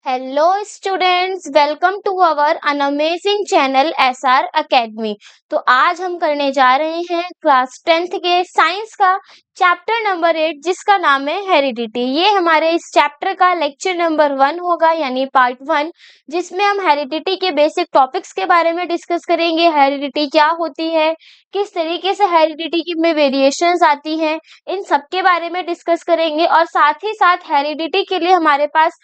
Hello students, welcome to our an amazing channel SR academy. तो आज हम करने जा रहे हैं क्लास 10th के साइंस का चैप्टर नंबर 8 जिसका नाम है हेरिडिटी। ये हमारे इस चैप्टर का लेक्चर नंबर 1 होगा यानी पार्ट 1, जिसमें हम हेरिडिटी के बेसिक टॉपिक्स के बारे में डिस्कस करेंगे। हेरिडिटी क्या होती है, किस तरीके से हेरिडिटी में वेरिएशंस आती हैं, इन सब के बारे में डिस्कस करेंगे। और साथ ही साथ हेरिडिटी के लिए हमारे पास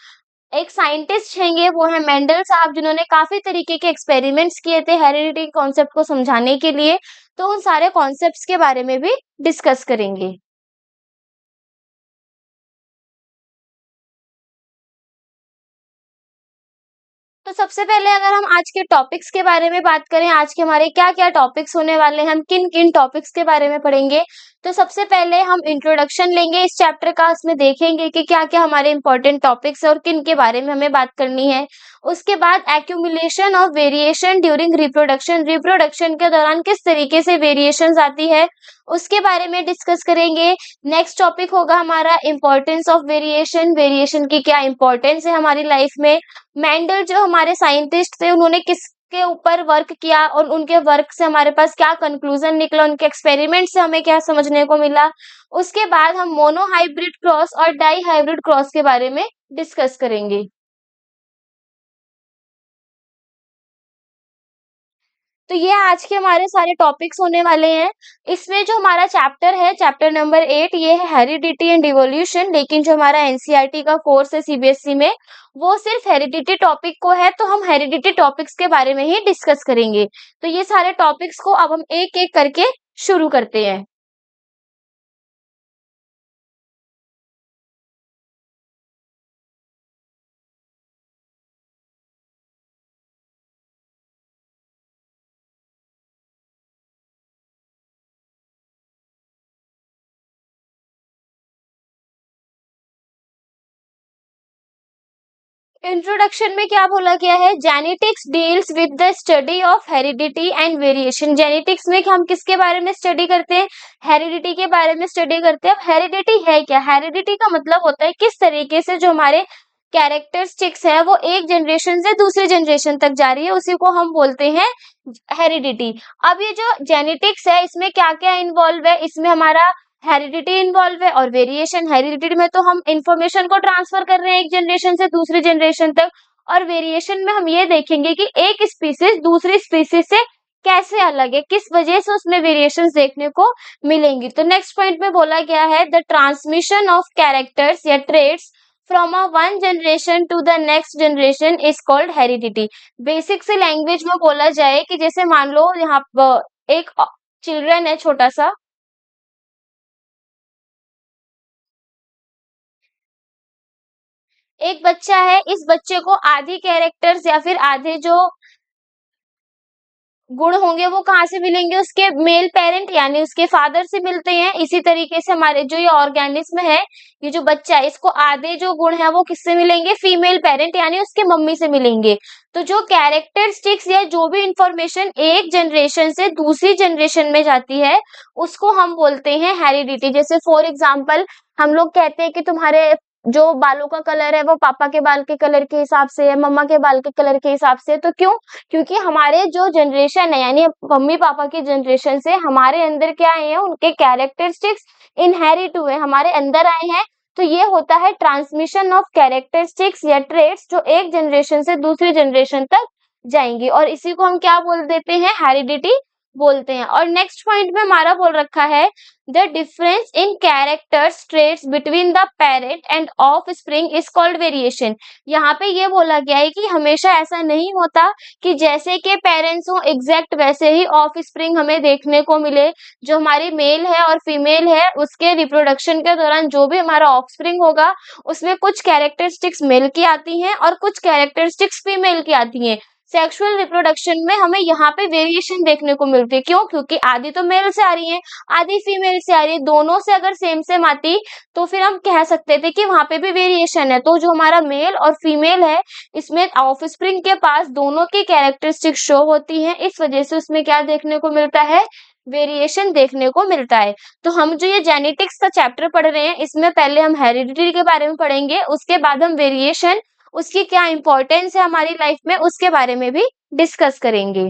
एक साइंटिस्ट हैंगे, वो है मेंडल साहब, जिन्होंने काफी तरीके के एक्सपेरिमेंट्स किए थे हेरिडिटी कॉन्सेप्ट को समझाने के लिए। तो उन सारे कॉन्सेप्ट्स के बारे में भी डिस्कस करेंगे। तो सबसे पहले अगर हम आज के टॉपिक्स के बारे में बात करें, आज के हमारे क्या क्या टॉपिक्स होने वाले हैं, हम किन किन टॉपिक्स के बारे में पढ़ेंगे। तो सबसे पहले हम इंट्रोडक्शन लेंगे इस चैप्टर का, उसमें देखेंगे कि क्या क्या हमारे इंपॉर्टेंट टॉपिक्स है और किन के बारे में हमें बात करनी है। उसके बाद accumulation of variation during reproduction, reproduction के दौरान किस तरीके से वेरिएशंस आती है उसके बारे में डिस्कस करेंगे। नेक्स्ट टॉपिक होगा हमारा इंपॉर्टेंस ऑफ वेरिएशन, वेरिएशन की क्या इंपॉर्टेंस है हमारी लाइफ में। मेंडल जो हमारे साइंटिस्ट थे, उन्होंने किसके ऊपर वर्क किया और उनके वर्क से हमारे पास क्या कंक्लूजन निकला, उनके एक्सपेरिमेंट से हमें क्या समझने को मिला। उसके बाद हम मोनो हाइब्रिड क्रॉस और डाई हाइब्रिड क्रॉस के बारे में डिस्कस करेंगे। तो ये आज के हमारे सारे टॉपिक्स होने वाले हैं। इसमें जो हमारा चैप्टर है, चैप्टर नंबर 8, ये है हेरिडिटी एंड इवोल्यूशन। लेकिन जो हमारा एनसीईआरटी का कोर्स है सीबीएसई में, वो सिर्फ हेरिडिटी टॉपिक को है, तो हम हेरिडिटी टॉपिक्स के बारे में ही डिस्कस करेंगे। तो ये सारे टॉपिक्स को अब हम एक एक करके शुरू करते हैं। इंट्रोडक्शन में क्या बोला गया है, genetics deals with the study of heredity and variation. Genetics में हम किसके बारे में स्टडी करते हैं, हेरिडिटी के बारे में स्टडी करते हैं। अब हेरिडिटी है क्या, हेरिडिटी का मतलब होता है किस तरीके से जो हमारे कैरेक्टरिस्टिक्स है वो एक जनरेशन से दूसरी जनरेशन तक जा रही है, उसी को हम बोलते हैं हेरिडिटी। अब ये जो जेनेटिक्स है, इसमें क्या क्या इन्वॉल्व है, इसमें हमारा हेरिडिटी इन्वॉल्व है और वेरिएशन। हेरिडिटी में तो हम इंफॉर्मेशन को ट्रांसफर कर रहे हैं एक जनरेशन से दूसरी जनरेशन तक, और वेरिएशन में हम ये देखेंगे कि एक स्पीसीज दूसरी स्पीसीज से कैसे अलग है, किस वजह से उसमें वेरिएशंस देखने को मिलेंगी। तो नेक्स्ट पॉइंट में बोला गया है द ट्रांसमिशन ऑफ कैरेक्टर्स या traits from a one generation to the next generation is called heredity. Basic से लैंग्वेज में बोला जाए कि जैसे मान लो यहाँ एक चिल्ड्रन है छोटा सा, एक बच्चा है, इस बच्चे को आधे कैरेक्टर्स या फिर आधे जो गुण होंगे वो कहाँ से मिलेंगे, उसके मेल पेरेंट यानी उसके फादर से मिलते हैं। इसी तरीके से हमारे जो ये ऑर्गेनिज्म है, ये जो बच्चा है, इसको आधे जो गुण है वो किससे मिलेंगे, फीमेल पेरेंट यानी उसके मम्मी से मिलेंगे। तो जो कैरेक्टरिस्टिक्स या जो भी इंफॉर्मेशन एक जनरेशन से दूसरी जनरेशन में जाती है, उसको हम बोलते हैं हेरिडिटी। जैसे फॉर एग्जाम्पल हम लोग कहते हैं कि तुम्हारे जो बालों का कलर है वो पापा के बाल के कलर के हिसाब से है, मम्मा के बाल के कलर के हिसाब से। तो क्यों, क्योंकि हमारे जो जनरेशन है यानी मम्मी पापा की जनरेशन से हमारे अंदर क्या आए हैं, उनके कैरेक्टरिस्टिक्स इनहेरिट हुए, हमारे अंदर आए हैं। तो ये होता है ट्रांसमिशन ऑफ कैरेक्टरिस्टिक्स या ट्रेट्स, जो एक जनरेशन से दूसरी जनरेशन तक जाएंगी, और इसी को हम क्या बोल देते हैं, हेरिडिटी बोलते हैं। और नेक्स्ट पॉइंट में हमारा बोल रखा है the difference in characters traits between the parent end of spring is called variation. यहाँ पे ये बोला गया है कि हमेशा ऐसा नहीं होता कि जैसे के पेरेंट्स हो एग्जैक्ट वैसे ही ऑफ स्प्रिंग हमें देखने को मिले। जो हमारी मेल है और फीमेल है, उसके रिप्रोडक्शन के दौरान जो भी हमारा ऑफ स्प्रिंग होगा, उसमें कुछ कैरेक्टरिस्टिक्स मेल की आती हैं और कुछ कैरेक्टरिस्टिक्स फीमेल की आती हैं। सेक्सुअल रिप्रोडक्शन में हमें यहाँ पे वेरिएशन देखने को मिलती है, क्यों, क्योंकि आधी तो मेल से आ रही है, आधी फीमेल से आ रही है। दोनों से अगर सेम सेम आती तो फिर हम कह सकते थे कि वहां पे भी वेरिएशन है। तो जो हमारा मेल और फीमेल है, इसमें ऑफस्प्रिंग के पास दोनों की कैरेक्टरिस्टिक शो होती हैं, इस वजह से उसमें क्या देखने को मिलता है, वेरिएशन देखने को मिलता है। तो हम जो ये जेनेटिक्स का चैप्टर पढ़ रहे हैं, इसमें पहले हम हेरिडिटी के बारे में पढ़ेंगे, उसके बाद हम वेरिएशन उसकी क्या इम्पोर्टेंस है हमारी लाइफ में, उसके बारे में भी डिस्कस करेंगे।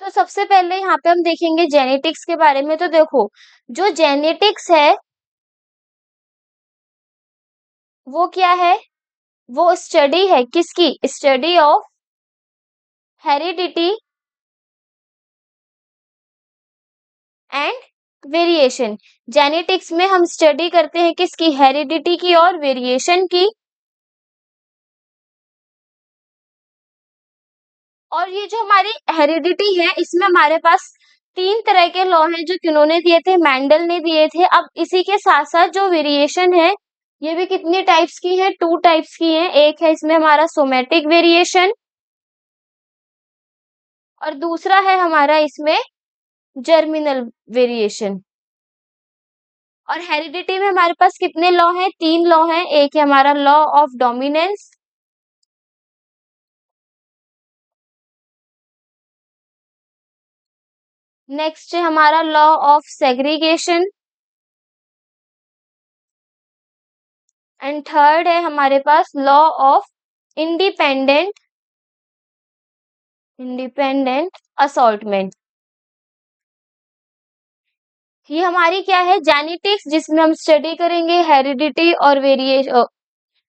तो सबसे पहले यहाँ पे हम देखेंगे जेनेटिक्स के बारे में। तो देखो, जो जेनेटिक्स है वो क्या है? वो स्टडी है किसकी? Study of heredity and variation. Genetics में हम स्टडी करते हैं किसकी? हेरिडिटी की और वेरिएशन की। और ये जो हमारी हेरिडिटी है, इसमें हमारे पास 3 तरह के लॉ हैं जो किन्होंने दिए थे? मेंडल ने दिए थे। अब इसी के साथ-साथ जो वेरिएशन है, ये भी कितने टाइप्स की है? 2 टाइप्स की है। एक है इसमें हमारा सोमैटिक वेरिएशन और दूसरा है हमारा इसमें जर्मिनल वेरिएशन। और हेरिडिटी में हमारे पास कितने लॉ हैं? 3 लॉ हैं। एक है हमारा लॉ ऑफ डोमिनेंस, नेक्स्ट है हमारा law of segregation and third है हमारे पास law of independent independent assortment. ये हमारी क्या है? जेनेटिक्स, जिसमें हम स्टडी करेंगे हेरिडिटी और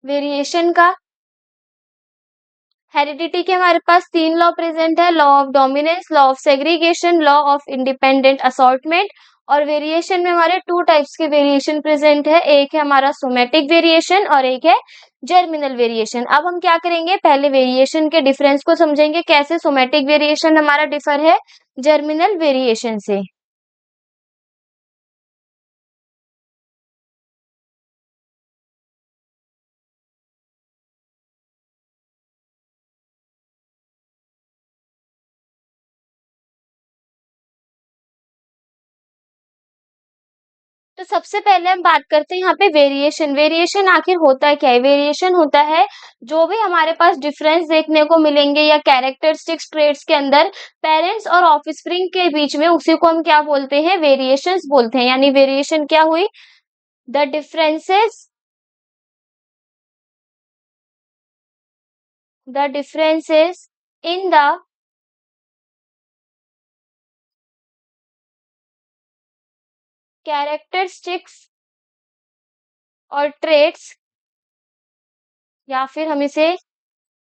वेरिएशन का। हेरिडिटी के हमारे पास 3 लॉ प्रेजेंट है, law of dominance, law of segregation, law of independent assortment. और वेरिएशन में हमारे 2 टाइप्स के वेरिएशन प्रेजेंट है। एक है हमारा सोमैटिक वेरिएशन और एक है जर्मिनल वेरिएशन। अब हम क्या करेंगे? पहले वेरिएशन के डिफरेंस को समझेंगे, कैसे सोमैटिक वेरिएशन हमारा डिफर है जर्मिनल वेरिएशन से। तो सबसे पहले हम बात करते हैं यहाँ पे वेरिएशन। वेरिएशन आखिर होता क्या है? वेरिएशन होता है जो भी हमारे पास डिफरेंस देखने को मिलेंगे या कैरेक्टरिस्टिक्स ट्रेट्स के अंदर पेरेंट्स और ऑफस्प्रिंग के बीच में, उसी को हम क्या बोलते हैं? वेरिएशंस बोलते हैं। यानी वेरिएशन क्या हुई? The differences in the characteristics और ट्रेट्स, या फिर हम इसे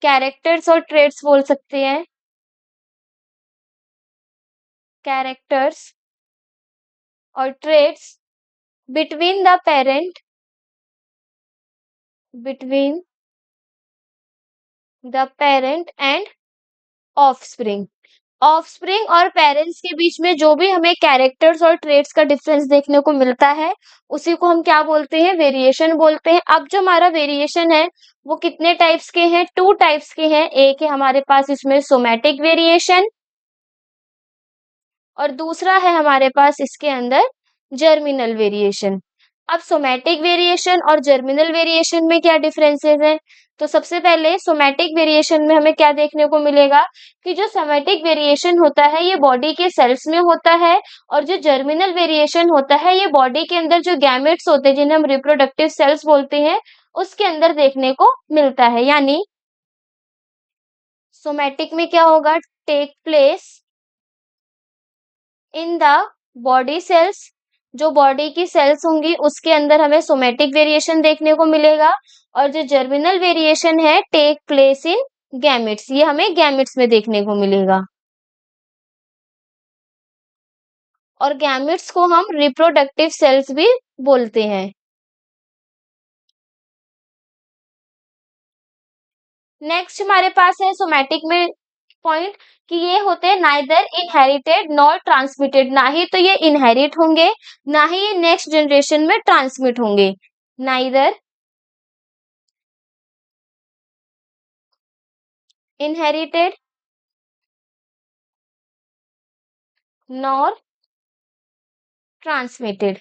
कैरेक्टर्स और ट्रेट्स बोल सकते हैं। कैरेक्टर्स और traits between the parent between the parent and offspring. Offspring और पेरेंट्स के बीच में जो भी हमें कैरेक्टर्स और ट्रेट्स का डिफरेंस देखने को मिलता है, उसी को हम क्या बोलते हैं? वेरिएशन बोलते हैं। अब जो हमारा वेरिएशन है वो कितने टाइप्स के हैं? 2 टाइप्स के हैं। एक है हमारे पास इसमें सोमैटिक वेरिएशन और दूसरा है हमारे पास इसके अंदर जर्मिनल वेरिएशन। अब सोमैटिक वेरिएशन और जर्मिनल वेरिएशन में क्या डिफरेंसेस हैं? तो सबसे पहले सोमैटिक वेरिएशन में हमें क्या देखने को मिलेगा कि जो सोमैटिक वेरिएशन होता है ये बॉडी के सेल्स में होता है, और जो जर्मिनल वेरिएशन होता है ये बॉडी के अंदर जो गैमेट्स होते हैं, जिन्हें हम रिप्रोडक्टिव सेल्स बोलते हैं, उसके अंदर देखने को मिलता है। यानी सोमैटिक में क्या होगा? Take place in the body cells, जो बॉडी की सेल्स होंगी उसके अंदर हमें सोमैटिक वेरिएशन देखने को मिलेगा। और जो जर्मिनल वेरिएशन है टेक प्लेस इन गैमेट्स, ये हमें गैमेट्स में देखने को मिलेगा। और गैमेट्स को हम रिप्रोडक्टिव सेल्स भी बोलते हैं। नेक्स्ट हमारे पास है सोमैटिक में पॉइंट कि ये होते हैं नाइदर इनहेरिटेड नॉर ट्रांसमिटेड, ना ही तो ये इनहेरिट होंगे ना ही ये नेक्स्ट जनरेशन में ट्रांसमिट होंगे। Neither inherited nor transmitted.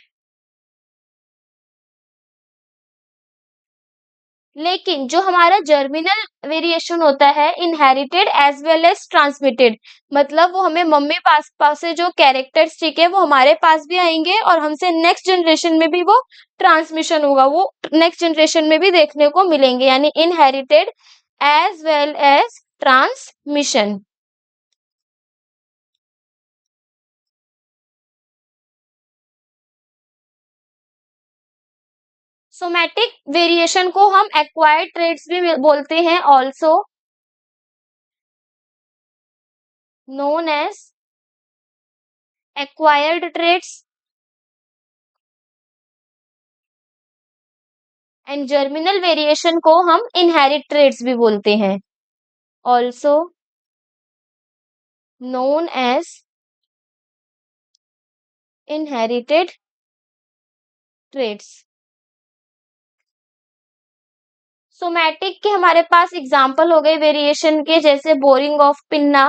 लेकिन जो हमारा जर्मिनल वेरिएशन होता है inherited as well as transmitted, मतलब वो हमें मम्मी पास से जो कैरेक्टरिस्टिक है वो हमारे पास भी आएंगे और हमसे नेक्स्ट जनरेशन में भी वो ट्रांसमिशन होगा, वो नेक्स्ट जनरेशन में भी देखने को मिलेंगे, यानी inherited as well as transmission. Somatic variation को हम एक्वायर्ड ट्रेड्स भी बोलते हैं, also known as acquired traits, and germinal variation को हम इनहेरिट ट्रेड्स भी बोलते हैं, also known as inherited traits। Somatic के हमारे पास एग्जाम्पल हो गए वेरिएशन के, जैसे boring of pinna,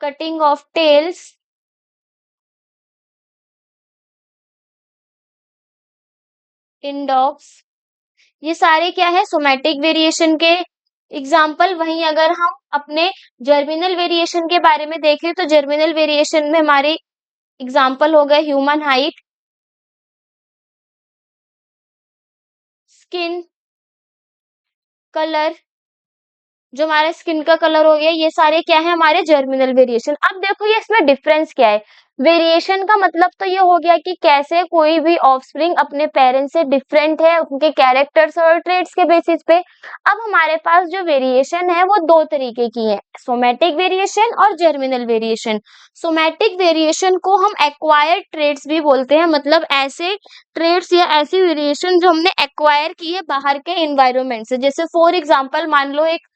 cutting of tails, in dogs. ये सारे क्या है सोमैटिक वेरिएशन के एग्जाम्पल। वहीं अगर हम अपने जर्मिनल वेरिएशन के बारे में देखें तो जर्मिनल वेरिएशन में हमारे एग्जाम्पल हो गए ह्यूमन हाइट, स्किन कलर, जो हमारा स्किन का कलर हो गया, ये सारे क्या है हमारे जर्मिनल वेरिएशन। अब देखो ये इसमें डिफरेंस क्या है। वेरिएशन का मतलब तो ये हो गया कि कैसे कोई भी ऑफस्प्रिंग अपने पेरेंट्स से डिफरेंट है उनके कैरेक्टर्स और ट्रेड्स के बेसिस पे। अब हमारे पास जो वेरिएशन है वो दो तरीके की है, सोमैटिक वेरिएशन और जर्मिनल वेरिएशन। सोमैटिक वेरिएशन को हम एक्वायर्ड ट्रेड्स भी बोलते हैं, मतलब ऐसे ट्रेड्स या ऐसी वेरिएशन जो हमने एक्वायर की है बाहर के एनवायरनमेंट से। जैसे फॉर एग्जांपल मान लो एक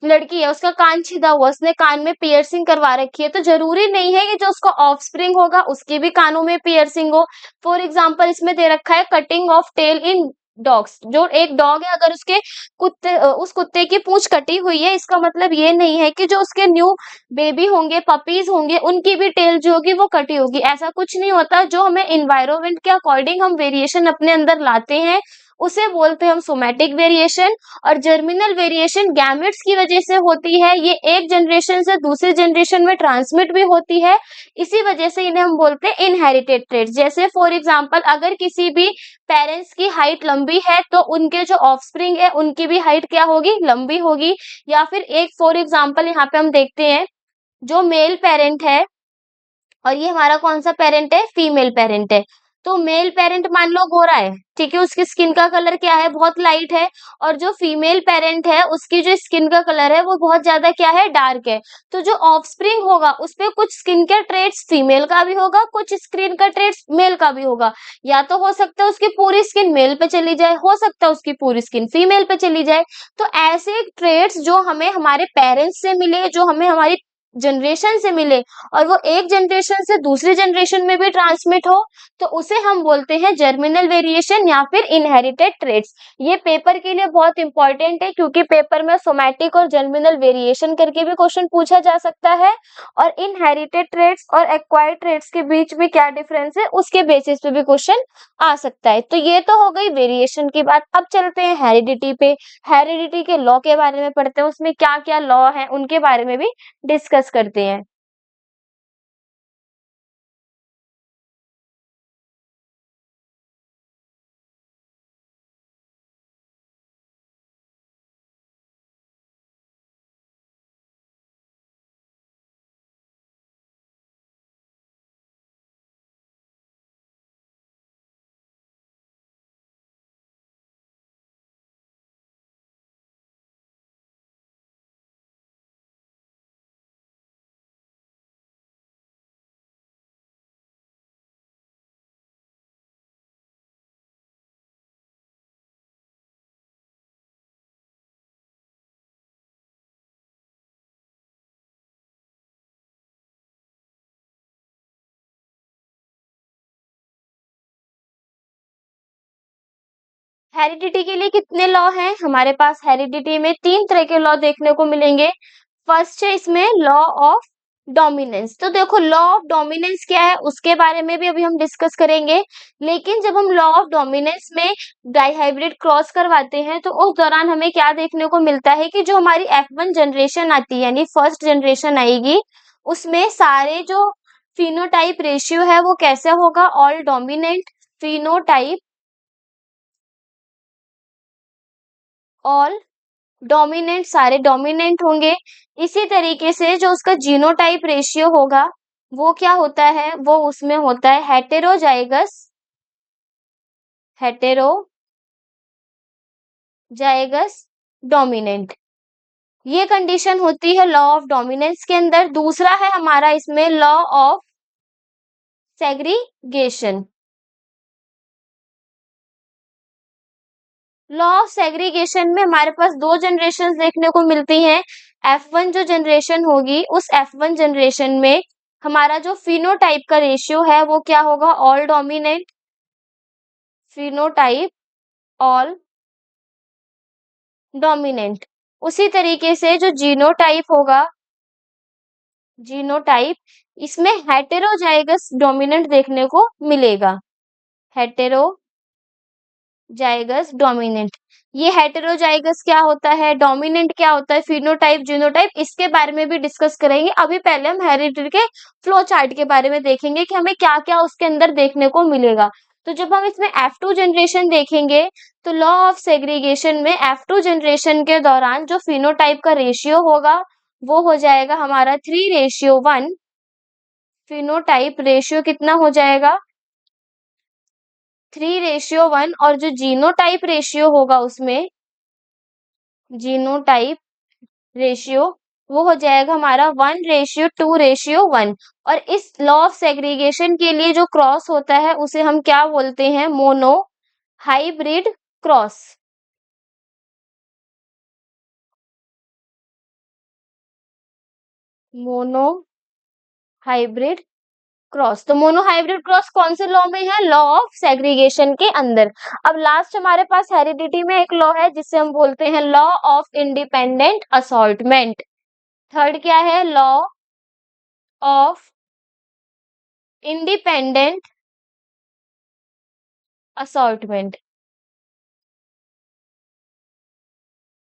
लड़की है, उसका कान छिदा हुआ, उसने कान में पियर्सिंग करवा रखी है, तो जरूरी नहीं है कि जो उसका ऑफस्प्रिंग होगा उसके भी कानों में पियर्सिंग हो। फॉर एग्जांपल इसमें दे रखा है cutting of tail in dogs, जो एक डॉग है अगर उसके उस कुत्ते की पूंछ कटी हुई है, इसका मतलब ये नहीं है कि जो उसके न्यू बेबी होंगे पपीज होंगे उनकी भी टेल जो होगी वो कटी होगी, ऐसा कुछ नहीं होता। जो हमें इन्वायरमेंट के अकॉर्डिंग हम वेरिएशन अपने अंदर लाते हैं उसे बोलते हैं हम सोमैटिक वेरिएशन। और जर्मिनल वेरिएशन गैमेट्स की वजह से होती है, ये एक जनरेशन से दूसरे जनरेशन में ट्रांसमिट भी होती है, इसी वजह से इन्हें हम बोलते हैं इनहेरिटेड ट्रेड्स। जैसे फॉर एग्जांपल अगर किसी भी पेरेंट्स की हाइट लंबी है तो उनके जो ऑफस्प्रिंग है उनकी भी हाइट क्या होगी, लंबी होगी। या फिर एक फॉर एग्जांपल यहाँ पे हम देखते हैं, जो मेल पेरेंट है और ये हमारा कौन सा पेरेंट है, फीमेल पेरेंट है। तो मेल पेरेंट मान लो गोरा है, ठीक है, उसकी स्किन का कलर क्या है, बहुत लाइट है। और जो फीमेल पेरेंट है उसकी जो स्किन का कलर है वो बहुत ज्यादा क्या है, डार्क है। तो जो ऑफस्प्रिंग होगा उसपे कुछ स्किन के ट्रेट्स फीमेल का भी होगा, कुछ स्किन का ट्रेट्स मेल का भी होगा। या तो हो सकता है उसकी पूरी स्किन मेल पे चली जाए, हो सकता है उसकी पूरी स्किन फीमेल पे चली जाए। तो ऐसे ट्रेट्स जो हमें हमारे पेरेंट्स से मिले, जो हमें हमारी जनरेशन से मिले और वो एक जनरेशन से दूसरे जनरेशन में भी ट्रांसमिट हो, तो उसे हम बोलते हैं जर्मिनल वेरिएशन या फिर इनहेरिटेड ट्रेड्स। ये पेपर के लिए बहुत इंपॉर्टेंट है क्योंकि पेपर में सोमैटिक और जर्मिनल वेरिएशन करके भी क्वेश्चन पूछा जा सकता है, और इनहेरिटेड ट्रेड्स और एक्वायर्ड ट्रेड्स के बीच में क्या डिफरेंस है उसके बेसिस पे भी क्वेश्चन आ सकता है। तो ये तो हो गई वेरिएशन की बात। अब चलते हैं हेरिडिटी पे। हेरिडिटी के लॉ के बारे में पढ़ते हैं, उसमें क्या क्या लॉ है उनके बारे में भी डिस्कस करते हैं। हेरिडिटी के लिए कितने लॉ हैं हमारे पास? हेरिडिटी में 3 तरह के लॉ देखने को मिलेंगे। फर्स्ट है इसमें लॉ ऑफ डोमिनेंस। तो देखो लॉ ऑफ डोमिनेंस क्या है उसके बारे में भी अभी हम डिस्कस करेंगे। लेकिन जब हम लॉ ऑफ डोमिनेंस में डाइहाइब्रिड क्रॉस करवाते हैं तो उस दौरान हमें क्या देखने को मिलता है कि जो हमारी F1 जनरेशन आती है यानी फर्स्ट जनरेशन आएगी, उसमें सारे जो फिनोटाइप रेशियो है वो कैसे होगा? All dominant phenotype all dominant, सारे डोमिनेंट होंगे। इसी तरीके से जो उसका जीनोटाइप रेशियो होगा वो क्या होता है? वो उसमें होता है हेटेरोजाइगस डोमिनेंट। ये कंडीशन होती है लॉ ऑफ डोमिनेंस के अंदर। दूसरा है हमारा इसमें law of segregation. Law of segregation में हमारे पास दो जनरेशन देखने को मिलती हैं। F1 जो जनरेशन होगी उस F1 जनरेशन में हमारा जो फिनोटाइप का रेशियो है वो क्या होगा? All dominant phenotype all dominant. उसी तरीके से जो जीनोटाइप होगा जीनोटाइप, इसमें हेटेरोजाइगस डोमिनेंट देखने को मिलेगा। Heterozygous dominant. ये हेटेरोजाइगस क्या होता है, डोमिनेंट क्या होता है, फिनोटाइप जीनोटाइप, इसके बारे में भी डिस्कस करेंगे। अभी पहले हम हेरिडिटी के फ्लो चार्ट के बारे में देखेंगे कि हमें क्या क्या उसके अंदर देखने को मिलेगा। तो जब हम इसमें F2 जनरेशन देखेंगे तो लॉ ऑफ सेग्रीगेशन में F2 जनरेशन के दौरान जो फिनोटाइप का रेशियो होगा वो हो जाएगा हमारा 3:1। फिनोटाइप रेशियो कितना हो जाएगा? 3:1। और जो जीनोटाइप रेशियो होगा उसमें जीनोटाइप रेशियो वो हो जाएगा हमारा 1:2:1। और इस लॉ ऑफ सेग्रीगेशन के लिए जो क्रॉस होता है उसे हम क्या बोलते हैं? Mono hybrid cross. Mono hybrid cross. तो मोनोहाइब्रिड क्रॉस कौन से लॉ में है? लॉ ऑफ सेग्रीगेशन के अंदर। अब लास्ट हमारे पास हेरिडिटी में एक लॉ है जिसे हम बोलते हैं law of independent assortment. Third क्या है? Law of independent assortment.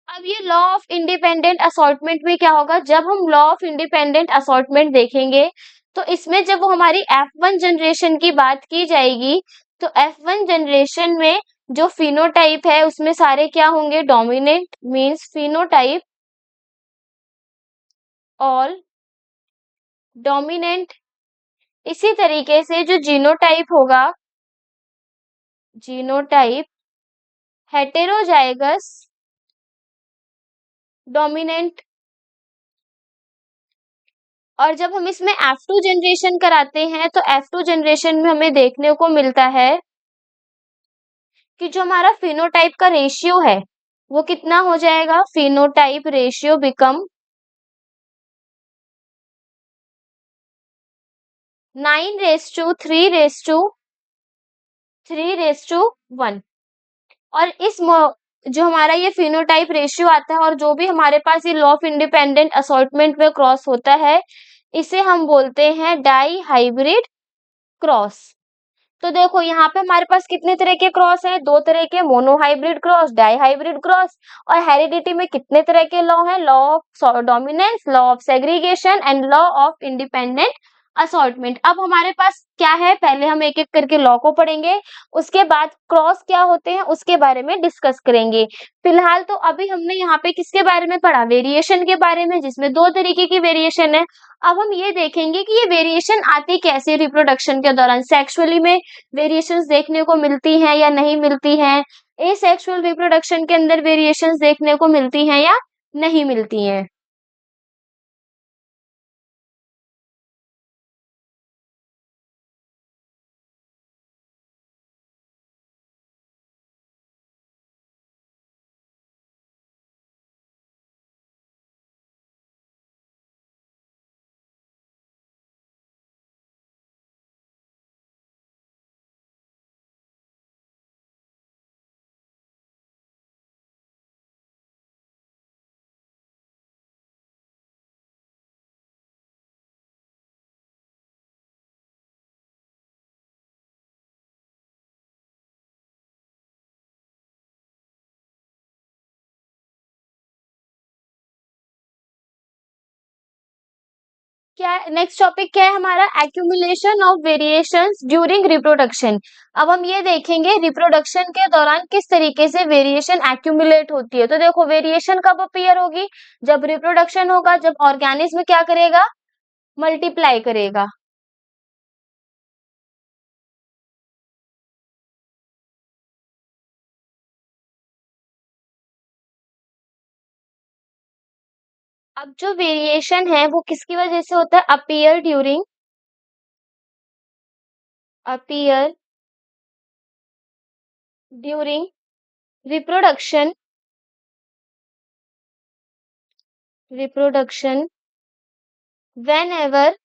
अब ये लॉ ऑफ इंडिपेंडेंट असॉर्टमेंट में क्या होगा? जब हम लॉ ऑफ इंडिपेंडेंट असॉर्टमेंट देखेंगे तो इसमें जब वो हमारी F1 जनरेशन की बात की जाएगी तो F1 जनरेशन में जो फिनोटाइप है उसमें सारे क्या होंगे? Dominant means phenotype all dominant. इसी तरीके से जो जीनोटाइप होगा जीनोटाइप हेटेरोजाइगस डोमिनेंट। और जब हम इसमें F2 जनरेशन कराते हैं तो F2 जनरेशन में हमें देखने को मिलता है कि जो हमारा फिनोटाइप का रेशियो है वो कितना हो जाएगा? Phenotype ratio become 9:3:1। और जो हमारा ये फिनोटाइप रेशियो आता है और जो भी हमारे पास ये लॉ ऑफ इंडिपेंडेंट असॉर्टमेंट में क्रॉस होता है इसे हम बोलते हैं डाई हाइब्रिड क्रॉस। तो देखो यहाँ पे हमारे पास कितने तरह के क्रॉस है? दो तरह के, मोनोहाइब्रिड क्रॉस डाइहाइब्रिड क्रॉस। और हेरिडिटी में कितने तरह के लॉ है? Law of dominance, law of segregation and law of independent assortment. अब हमारे पास क्या है? पहले हम एक एक करके लॉ को पढ़ेंगे, उसके बाद क्रॉस क्या होते हैं उसके बारे में डिस्कस करेंगे। फिलहाल तो अभी हमने यहाँ पे किसके बारे में पढ़ा? वेरिएशन के बारे में, जिसमें दो तरीके की वेरिएशन है। अब हम ये देखेंगे कि ये वेरिएशन आती कैसे रिप्रोडक्शन के दौरान, सेक्सुअली में वेरिएशंस देखने को मिलती हैं या नहीं मिलती हैं, एसेक्सुअल रिप्रोडक्शन के अंदर वेरिएशंस देखने को मिलती हैं या नहीं मिलती हैं। क्या नेक्स्ट टॉपिक क्या है हमारा, accumulation of variations during reproduction. अब हम ये देखेंगे रिप्रोडक्शन के दौरान किस तरीके से वेरिएशन एक्यूमुलेट होती है। तो देखो वेरिएशन कब अपीयर होगी, जब रिप्रोडक्शन होगा, जब ऑर्गेनिज्म क्या करेगा, मल्टीप्लाई करेगा। अब जो वेरिएशन है वो किसकी वजह से होता है, appear during reproduction when ever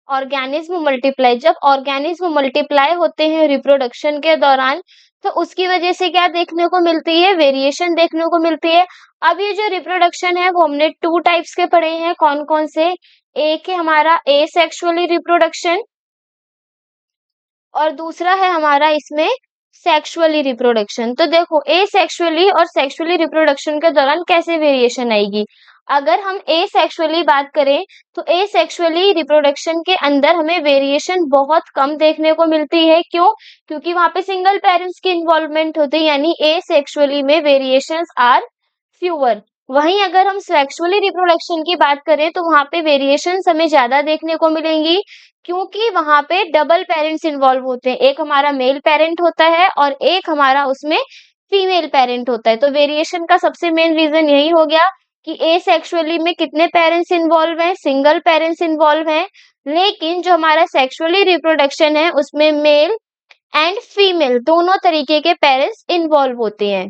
organism multiply, जब ऑर्गेनिज्म मल्टीप्लाई होते हैं रिप्रोडक्शन के दौरान, तो उसकी वजह से क्या देखने को मिलती है, वेरिएशन देखने को मिलती है। अब ये जो रिप्रोडक्शन है वो हमने टू टाइप्स के पढ़े हैं, कौन कौन से, एक है हमारा एसेक्सुअली रिप्रोडक्शन और दूसरा है हमारा इसमें सेक्सुअली रिप्रोडक्शन। तो देखो एसेक्सुअली और सेक्सुअली रिप्रोडक्शन के दौरान कैसे वेरिएशन आएगी। अगर हम एसेक्सुअली बात करें तो एसेक्सुअली रिप्रोडक्शन के अंदर हमें वेरिएशन बहुत कम देखने को मिलती है। क्यों, क्योंकि वहां पे सिंगल पेरेंट्स की इन्वॉल्वमेंट होती है, यानी एसेक्सुअली में वेरिएशंस आर फ्यूअर। वहीं अगर हम सेक्सुअली रिप्रोडक्शन की बात करें तो वहां पे वेरिएशंस हमें ज्यादा देखने को मिलेंगी, क्योंकि वहां पे डबल पेरेंट्स इन्वॉल्व होते हैं, एक हमारा मेल पेरेंट होता है और एक हमारा उसमें फीमेल पेरेंट होता है। तो वेरिएशन का सबसे मेन रीजन यही हो गया कि एसेक्सुअली में कितने पेरेंट्स इन्वॉल्व हैं, सिंगल पेरेंट्स इन्वॉल्व हैं। लेकिन जो हमारा सेक्सुअली रिप्रोडक्शन है उसमें मेल एंड फीमेल दोनों तरीके के पेरेंट्स इन्वॉल्व होते हैं।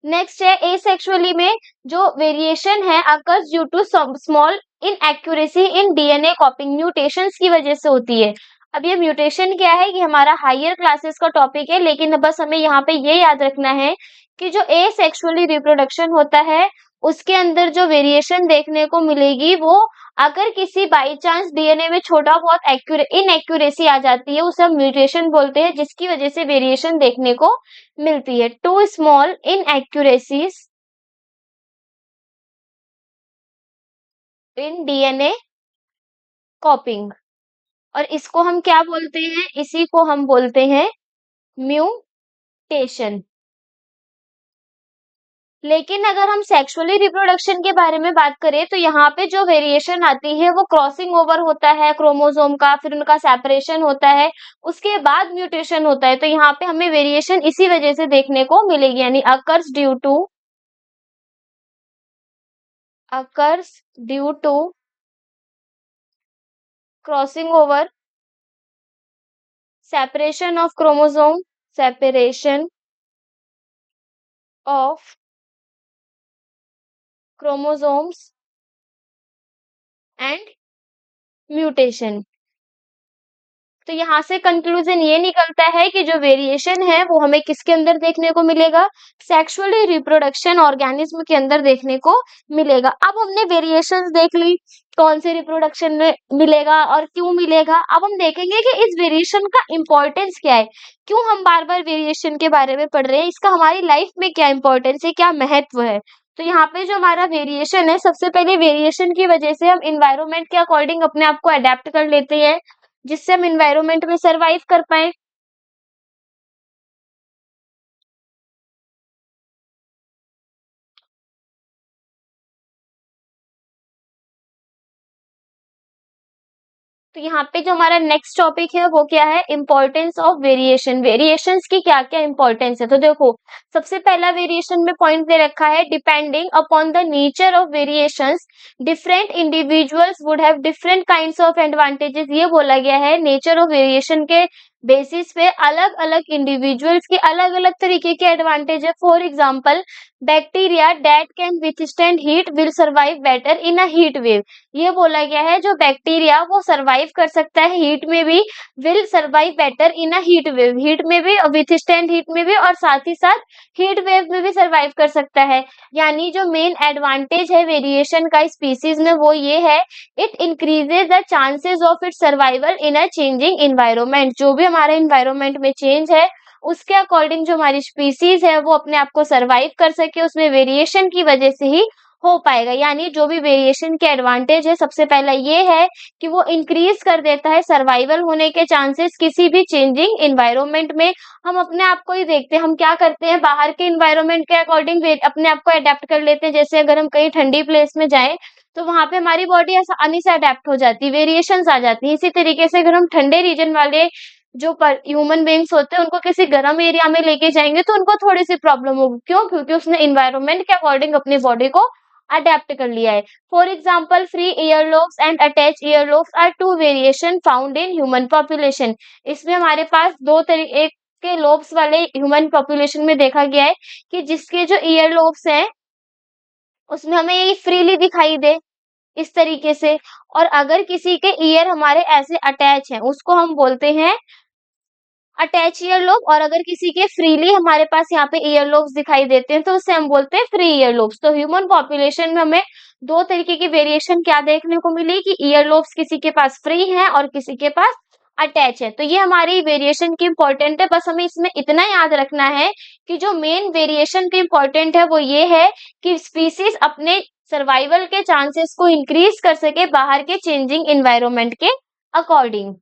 नेक्स्ट है एसेक्सुअली में जो वेरिएशन है occurs due to small inaccuracy in DNA copying, mutations की वजह से होती है। अब ये म्यूटेशन क्या है, ये हमारा हायर क्लासेस का टॉपिक है, लेकिन बस हमें यहाँ पे ये याद रखना है कि जो एसेक्सुअली रिप्रोडक्शन होता है उसके अंदर जो वेरिएशन देखने को मिलेगी वो अगर किसी बाई चांस डीएनए में छोटा बहुत इनएक्यूरेसी आ जाती है उसे हम म्यूटेशन बोलते हैं, जिसकी वजह से वेरिएशन देखने को मिलती है। Two small inaccuracies in DNA copying, और इसको हम क्या बोलते हैं, इसी को हम बोलते हैं म्यूटेशन। लेकिन अगर हम सेक्सुअली रिप्रोडक्शन के बारे में बात करें तो यहाँ पे जो वेरिएशन आती है वो क्रॉसिंग ओवर होता है क्रोमोसोम का, फिर उनका सेपरेशन होता है, उसके बाद म्यूटेशन होता है। तो यहाँ पे हमें वेरिएशन इसी वजह से देखने को मिलेगी, यानी occurs due to crossing over, separation of chromosome, separation of chromosomes and mutation. तो यहाँ से कंक्लूजन ये निकलता है कि जो वेरिएशन है वो हमें किसके अंदर देखने को मिलेगा, सेक्सुअली रिप्रोडक्शन ऑर्गेनिज्म के अंदर देखने को मिलेगा। अब हमने वेरिएशंस देख ली, कौन से रिप्रोडक्शन में मिलेगा और क्यों मिलेगा। अब हम देखेंगे कि इस वेरिएशन का इंपॉर्टेंस क्या है, क्यों हम बार बार वेरिएशन के बारे में पढ़ रहे हैं, इसका हमारी लाइफ में क्या इंपॉर्टेंस है, क्या महत्व है। तो यहाँ पे जो हमारा वेरिएशन है, सबसे पहले वेरिएशन की वजह से हम इन्वायरमेंट के अकॉर्डिंग अपने आप को अडेप्ट कर लेते हैं, जिससे हम इन्वायरमेंट में सरवाइव कर पाए। तो यहाँ पे जो हमारा नेक्स्ट टॉपिक है वो क्या है, इंपॉर्टेंस ऑफ वेरिएशन। वेरिएशंस की क्या क्या इंपॉर्टेंस है। तो देखो सबसे पहला वेरिएशन में पॉइंट दे रखा है, depending upon the nature of variations different individuals would have different kinds of advantages. ये बोला गया है नेचर ऑफ वेरिएशन के बेसिस पे अलग अलग इंडिविजुअल्स के अलग अलग तरीके के एडवांटेज है। For example bacteria that can withstand heat will survive better in a heat wave. ये बोला गया है जो बैक्टीरिया वो सरवाइव कर सकता है हीट में भी, will survive better in a heat wave, heat में भी, विथस्टैंड हीट में भी, और साथ ही साथ हीट वेव में भी सरवाइव कर सकता है। यानी जो मेन एडवांटेज है वेरिएशन का स्पीसीज में वो ये है, it increases the chances of it survival in a changing environment. जो भी हमारे इन्वायरमेंट में चेंज है उसके अकॉर्डिंग जो हमारी स्पीसीज है वो अपने आप को सरवाइव कर सके, उसमें वेरिएशन की वजह से ही हो पाएगा। यानी जो भी वेरिएशन के एडवांटेज है, सबसे पहला ये है कि वो इंक्रीज कर देता है सर्वाइवल होने के चांसेस किसी भी चेंजिंग एनवायरनमेंट में। हम अपने आप को ही देखते हैं, हम क्या करते हैं, बाहर के एनवायरनमेंट के अकॉर्डिंग अपने आप को अडेप्ट कर लेते हैं। जैसे अगर हम कहीं ठंडी प्लेस में जाएं तो वहां पे हमारी बॉडी आसानी से अडेप्ट हो जाती है, वेरिएशंस आ जाती है। इसी तरीके से अगर हम ठंडे रीजन वाले जो ह्यूमन बींग्स होते हैं उनको किसी गर्म एरिया में लेके जाएंगे तो उनको थोड़ी सी प्रॉब्लम होगी। क्यों? क्योंकि उसने एनवायरनमेंट के अकॉर्डिंग अपनी बॉडी को अडेप्ट कर लिया है। For example, free earlobes and attach earlobes are two variation found in human population. इसमें हमारे पास एक के लोब्स वाले ह्यूमन पॉपुलेशन में देखा गया है कि जिसके जो ईयरलोब्स हैं उसमें हमें ये फ्रीली दिखाई दे इस तरीके से। और अगर किसी के ईयर हमारे ऐसे अटैच हैं उसको हम बोलते हैं अटैच ईयरलोब। और अगर किसी के फ्रीली हमारे पास यहाँ पे ईयरलोब्स दिखाई देते हैं तो उसे हम बोलते हैं फ्री ईयरलोब्स। तो ह्यूमन पॉपुलेशन में हमें दो तरीके की वेरिएशन क्या देखने को मिली कि ईयरलोब्स किसी के पास फ्री है और किसी के पास अटैच है। तो ये हमारी वेरिएशन की इंपॉर्टेंट है। बस हमें इसमें इतना याद रखना है कि जो मेन वेरिएशन की इंपॉर्टेंट है वो ये है कि स्पीसीज अपने सर्वाइवल के चांसेस को इंक्रीज कर सके बाहर के चेंजिंग एनवायरनमेंट के अकॉर्डिंग।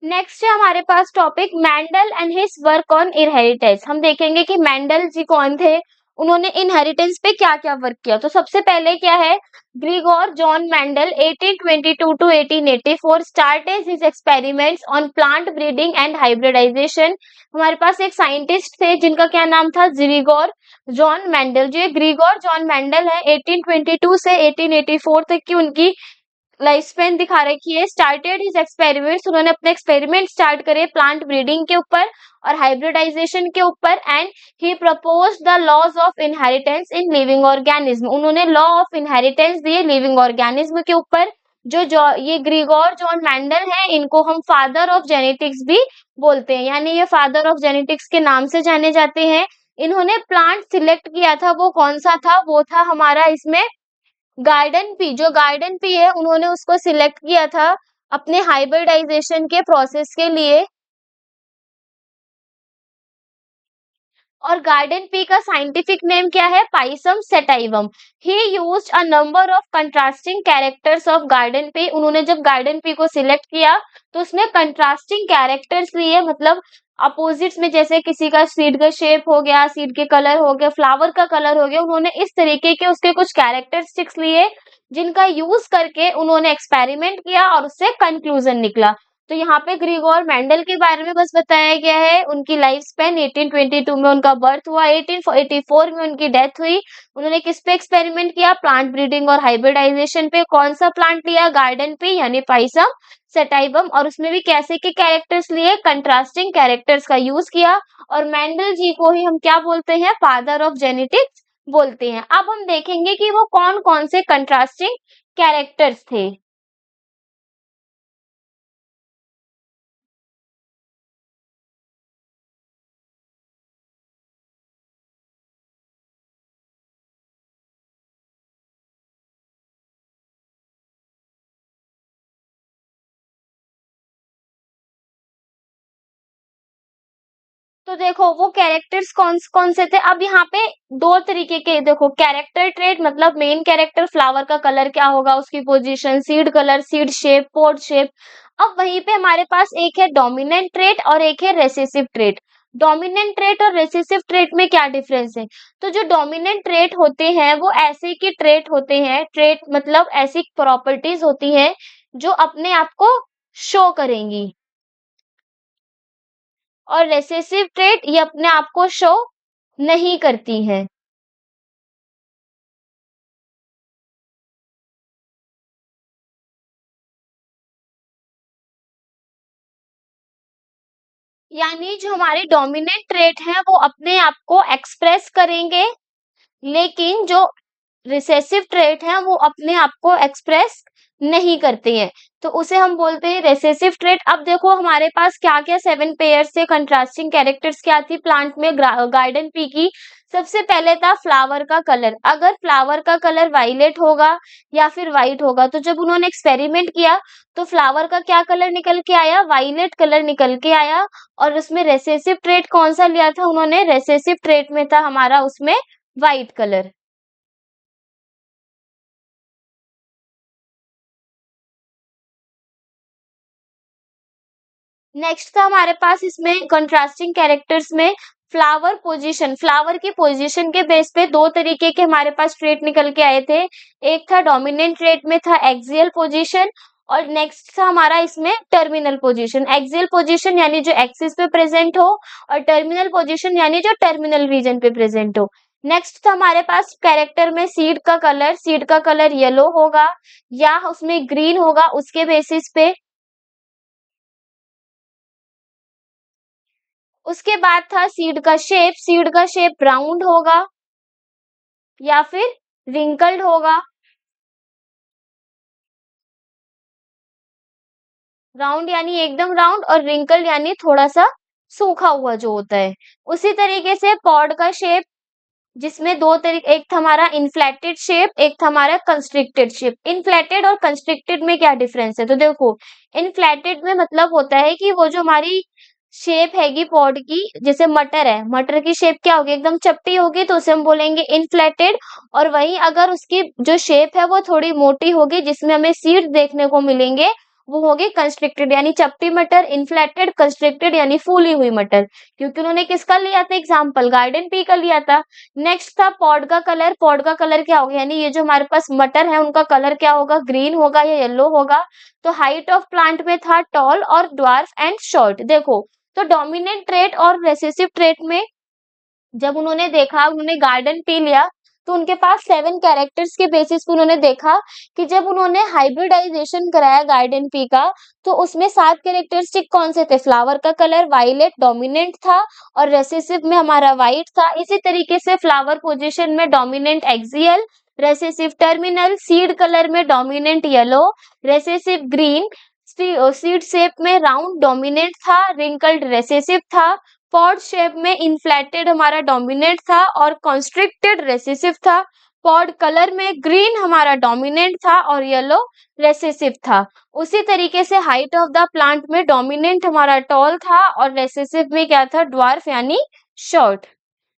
नेक्स्ट है हमारे पास topic Mendel and his work on inheritance. हम देखेंगे कि मेंडल जी कौन थे, उन्होंने इनहेरिटेंस पे क्या-क्या वर्क किया। तो सबसे पहले क्या है, Gregor John Mendel 1822 to 1884 started his experiments on plant breeding and hybridisation. हमारे पास एक साइंटिस्ट थे जिनका क्या नाम था, ग्रिगोर जॉन मेंडल। जो ये ग्रिगोर जॉन मेंडल है 1822 से 1884 तक की उनकी लाइफ स्पेन दिखा रखी है। स्टार्टेड हिज एक्सपेरिमेंट्स, उन्होंने अपने एक्सपेरिमेंट स्टार्ट करे प्लांट ब्रीडिंग के ऊपर और हाइब्रिडाइजेशन के ऊपर। And he propose the laws of inheritance in living organism, उन्होंने लॉ ऑफ इनहेरिटेंस दिए लिविंग ऑर्गेनिज्म के ऊपर। जो ये ग्रिगोर जॉन मैंडल है इनको हम फादर ऑफ जेनेटिक्स भी बोलते हैं, यानी ये फादर ऑफ जेनेटिक्स के नाम से जाने जाते हैं। इन्होंने प्लांट सिलेक्ट किया था, वो कौन सा था, वो था हमारा इसमें गार्डन पी। जो गार्डन पी है उन्होंने उसको सिलेक्ट किया था अपने हाइब्रिडाइजेशन के प्रोसेस के लिए। और गार्डन पी का साइंटिफिक नेम क्या है, Pisum sativum. He used a number of contrasting characters of garden pea. उन्होंने जब गार्डन पी को सिलेक्ट किया तो उसमें कंट्रास्टिंग कैरेक्टर्स लिए, मतलब अपोजिट्स में, जैसे किसी का सीड का शेप हो गया, सीड के कलर हो गया, फ्लावर का कलर हो गया, उन्होंने इस तरीके के उसके कुछ कैरेक्टरिस्टिक्स लिए जिनका यूज करके उन्होंने एक्सपेरिमेंट किया और उससे कंक्लूजन निकला। तो यहाँ पे ग्रिगोर मेंडल के बारे में बस बताया गया है। उनकी लाइफ स्पेन 1822 में उनका बर्थ हुआ, 1884 में उनकी डेथ हुई। उन्होंने किस पे एक्सपेरिमेंट किया, प्लांट ब्रीडिंग और हाइब्रिडाइजेशन पे। कौन सा प्लांट लिया, गार्डन पे, यानी पाइसम सेटाइवम। और उसमें भी कैसे के कैरेक्टर्स लिए, कंट्रास्टिंग कैरेक्टर्स का यूज किया। और मेंडल जी को ही हम क्या बोलते हैं, फादर ऑफ जेनेटिक्स बोलते हैं। अब हम देखेंगे कि वो कौन कौन से कंट्रास्टिंग कैरेक्टर्स थे। तो देखो वो कैरेक्टर्स कौन कौन से थे। अब यहाँ पे दो तरीके के, देखो कैरेक्टर ट्रेट मतलब मेन कैरेक्टर, फ्लावर का कलर क्या होगा, उसकी position, seed colour, seed shape, pod shape. अब वहीं पे हमारे पास एक है डोमिनेंट ट्रेट और एक है रेसेसिव ट्रेट। डोमिनेंट ट्रेट और रेसेसिव ट्रेट में क्या डिफरेंस है, तो जो डोमिनेंट ट्रेट होते हैं वो ऐसे के ट्रेट होते हैं, ट्रेट मतलब ऐसी प्रॉपर्टीज होती हैं जो अपने आप को शो करेंगी। और रेसेसिव ट्रेट ये अपने आप को शो नहीं करती है। यानी जो हमारे डोमिनेंट ट्रेट हैं वो अपने आप को एक्सप्रेस करेंगे, लेकिन जो रिसेसिव ट्रेट हैं वो अपने आप को एक्सप्रेस नहीं करते हैं, तो उसे हम बोलते हैं रिसेसिव ट्रेट। अब देखो हमारे पास क्या क्या 7 पेयर से कंट्रास्टिंग कैरेक्टर्स क्या थी प्लांट में गार्डन पी की। सबसे पहले था फ्लावर का कलर। अगर फ्लावर का कलर वायलेट होगा या फिर व्हाइट होगा, तो जब उन्होंने एक्सपेरिमेंट किया तो फ्लावर का क्या कलर निकल के आया, वायलेट कलर निकल के आया। और उसमें रेसेसिव ट्रेट कौन सा लिया था उन्होंने, रेसेसिव ट्रेट में था हमारा उसमें व्हाइट कलर। नेक्स्ट था हमारे पास इसमें कंट्रास्टिंग कैरेक्टर्स में फ्लावर पोजीशन। फ्लावर की पोजीशन के बेस पे दो तरीके के हमारे पास ट्रेट निकल के आए थे। एक था डोमिनेंट ट्रेट में था एक्सियल पोजीशन, और नेक्स्ट था हमारा इसमें टर्मिनल पोजीशन। एक्सियल पोजीशन यानी जो एक्सिस पे प्रेजेंट हो, और टर्मिनल पोजीशन यानी जो टर्मिनल रीजन पे प्रेजेंट हो। नेक्स्ट था हमारे पास कैरेक्टर में सीड का कलर। सीड का कलर येलो होगा या उसमें ग्रीन होगा उसके बेसिस पे। उसके बाद था सीड का शेप। सीड का शेप राउंड होगा या फिर रिंकल्ड होगा। राउंड यानी एकदम राउंड, और रिंकल्ड यानी थोड़ा सा सूखा हुआ जो होता है। उसी तरीके से पॉड का शेप, जिसमें दो तरीके, एक था हमारा इन्फ्लेटेड शेप, एक था हमारा कंस्ट्रिक्टेड शेप। इन्फ्लेटेड और कंस्ट्रिक्टेड में क्या डिफरेंस है, तो देखो इन्फ्लेटेड में मतलब होता है कि वो जो हमारी शेप हैगी पॉड की, जैसे मटर है, मटर की शेप क्या होगी, एकदम चपटी होगी, तो उसे हम बोलेंगे इन्फ्लेटेड। और वहीं अगर उसकी जो शेप है वो थोड़ी मोटी होगी, जिसमें हमें सीड्स देखने को मिलेंगे, वो होगी कंस्ट्रिक्टेड। यानी चपटी मटर इन्फ्लेटेड, कंस्ट्रिक्टेड यानी फूली हुई मटर। क्योंकि उन्होंने किसका लिया था एग्जाम्पल, गार्डन पी का लिया था। नेक्स्ट था पॉड का कलर। पॉड का कलर क्या होगा, यानी ये जो हमारे पास मटर है उनका कलर क्या होगा, ग्रीन होगा या येलो होगा। तो हाइट ऑफ प्लांट में था टॉल और ड्वार्फ एंड शॉर्ट। देखो, तो डोमिनेंट ट्रेट और रेसेसिव ट्रेट में जब उन्होंने देखा, उन्होंने गार्डन पी लिया, तो उनके पास 7 कैरेक्टर्स के बेसिस पे उन्होंने देखा कि जब उन्होंने हाइब्रिडाइजेशन कराया गार्डन पी का, तो उसमें 7 कैरेक्टरिस्टिक कौन से थे, फ्लावर का कलर वायलेट डोमिनेंट था, और रेसेसिव में हमारा व्हाइट था। इसी तरीके से फ्लावर पोजीशन में dominant axial, recessive terminal, seed colour में dominant yellow, recessive green, seed shape में राउंड डोमिनेंट था, रिंकल्ड रेसेसिव था, पॉड शेप में इन्फ्लेटेड हमारा डोमिनेंट था और कॉन्स्ट्रिक्टेड रेसेसिव था। पॉड कलर में ग्रीन हमारा डोमिनेंट था और येलो रेसेसिव था। उसी तरीके से हाइट ऑफ द प्लांट में डोमिनेंट हमारा टॉल था और रेसेसिव में क्या था, ड्वार्फ यानी शॉर्ट।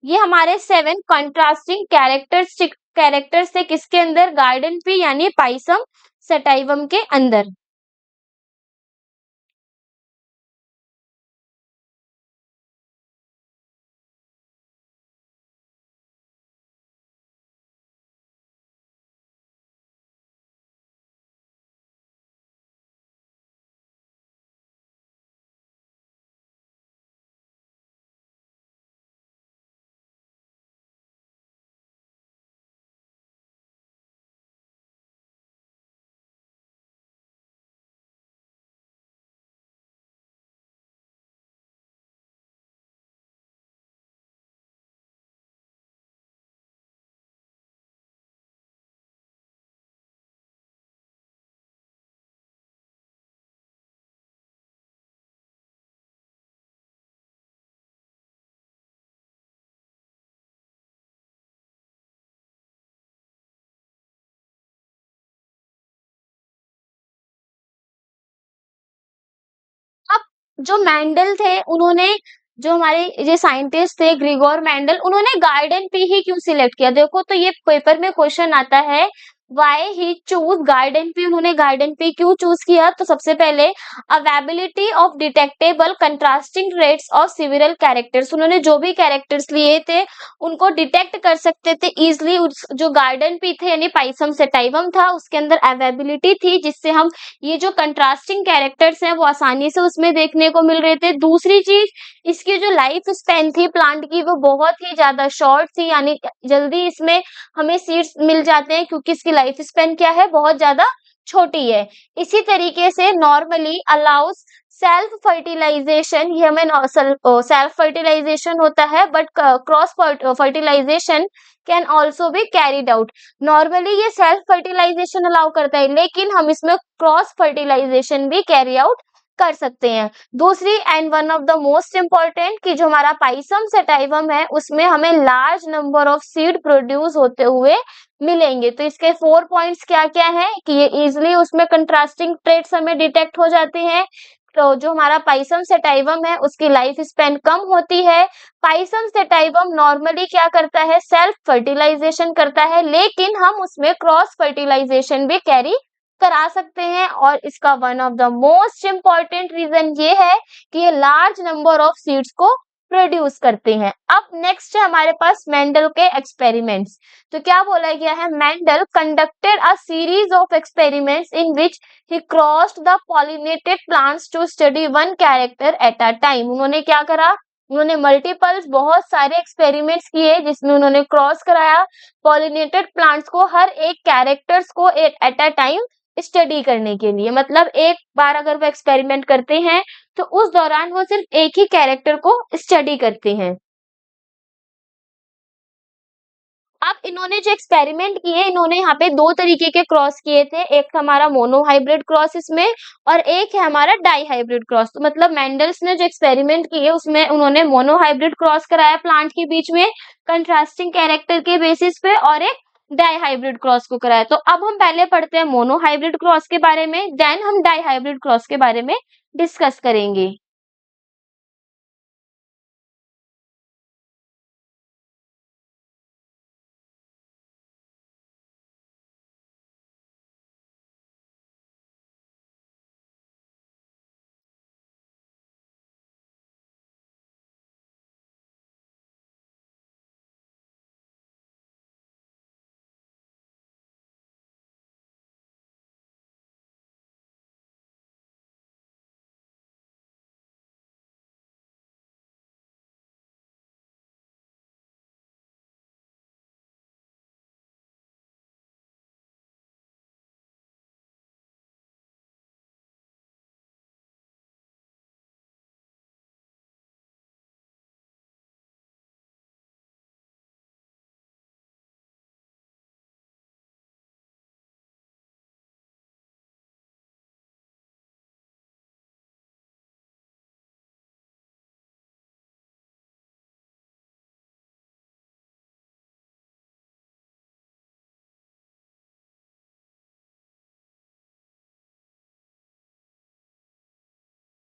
ये हमारे 7 कंट्रास्टिंग कैरेक्टर्स थे किसके अंदर, गार्डन पी यानी पाइसम सटाइवम के अंदर। अब जो मैंडल थे, उन्होंने, जो हमारे ये साइंटिस्ट थे ग्रिगोर मैंडल, उन्होंने गार्डन पी ही क्यों सिलेक्ट किया, देखो तो ये पेपर में क्वेश्चन आता है, why he choose garden pea. उन्होंने गार्डन पी क्यों चूज किया, तो सबसे पहले availability of detectable contrasting traits of सिविरल characters. उन्होंने जो भी कैरेक्टर्स लिए थे उनको डिटेक्ट कर सकते थे इजिली। जो गार्डन पी थे यानी पाइसम सेटाइवम था, उसके अंदर अवेबिलिटी थी, जिससे हम ये जो कंट्रास्टिंग कैरेक्टर्स हैं वो आसानी से उसमें देखने को मिल रहे थे। दूसरी चीज, इसकी जो लाइफ स्पैन थी प्लांट की वो बहुत ही ज्यादा शॉर्ट थी, यानी जल्दी इसमें हमें सीड्स मिल जाते हैं क्योंकि इसकी लाइफ स्पैन क्या है, बहुत ज्यादा छोटी है। इसी तरीके से नॉर्मली अलाउस सेल्फ फर्टिलाइजेशन, ये हमें सेल्फ फर्टिलाइजेशन होता है, but cross fertilization can also be carried out. Normally ये सेल्फ फर्टिलाइजेशन अलाउ करता है, लेकिन हम इसमें क्रॉस फर्टिलाइजेशन भी कैरी आउट कर सकते हैं। दूसरी end one of the most important कि जो हमारा पाइसम सेटाइवम है उसमें हमें large number of seed produce होते हुए मिलेंगे। तो इसके 4 पॉइंट्स क्या क्या है कि ये इजिली उसमें कंट्रास्टिंग ट्रेट्स हमें डिटेक्ट हो जाते हैं। तो जो हमारा पाइसम सेटाइवम है उसकी लाइफ स्पैन कम होती है। पाइसम सेटाइवम नॉर्मली क्या करता है, सेल्फ फर्टिलाइजेशन करता है, लेकिन हम उसमें क्रॉस फर्टिलाइजेशन भी कैरी करा सकते हैं। और इसका one of the most important reason ये है कि ये लार्ज नंबर ऑफ सीड्स को प्रोड्यूस करते हैं। अब नेक्स्ट है हमारे पास मेंडल के एक्सपेरिमेंट्स। तो क्या बोला गया है, Mendel conducted a series of experiments in which he crossed the pollinated plants to study one character at a time. उन्होंने क्या करा, उन्होंने मल्टीपल्स बहुत सारे एक्सपेरिमेंट्स किए जिसमें उन्होंने क्रॉस कराया पॉलिनेटेड प्लांट्स को हर एक कैरेक्टर्स को एट अ टाइम स्टडी करने के लिए। मतलब एक बार अगर वो एक्सपेरिमेंट करते हैं तो उस दौरान वो सिर्फ एक ही कैरेक्टर को स्टडी करते हैं। अब इन्होंने जो एक्सपेरिमेंट किए, इन्होंने यहाँ पे दो तरीके के क्रॉस किए थे। एक था हमारा मोनो हाइब्रिड क्रॉस इसमें, और एक है हमारा डाई हाइब्रिड क्रॉस। तो मतलब मेंडल्स ने जो एक्सपेरिमेंट किए उसमें उन्होंने मोनो हाइब्रिड क्रॉस कराया प्लांट के बीच में कंट्रास्टिंग कैरेक्टर के बेसिस पे, और एक डाई हाइब्रिड क्रॉस को कराया। तो अब हम पहले पढ़ते हैं मोनो हाइब्रिड क्रॉस के बारे में, देन हम डाई हाइब्रिड क्रॉस के बारे में डिस्कस करेंगे।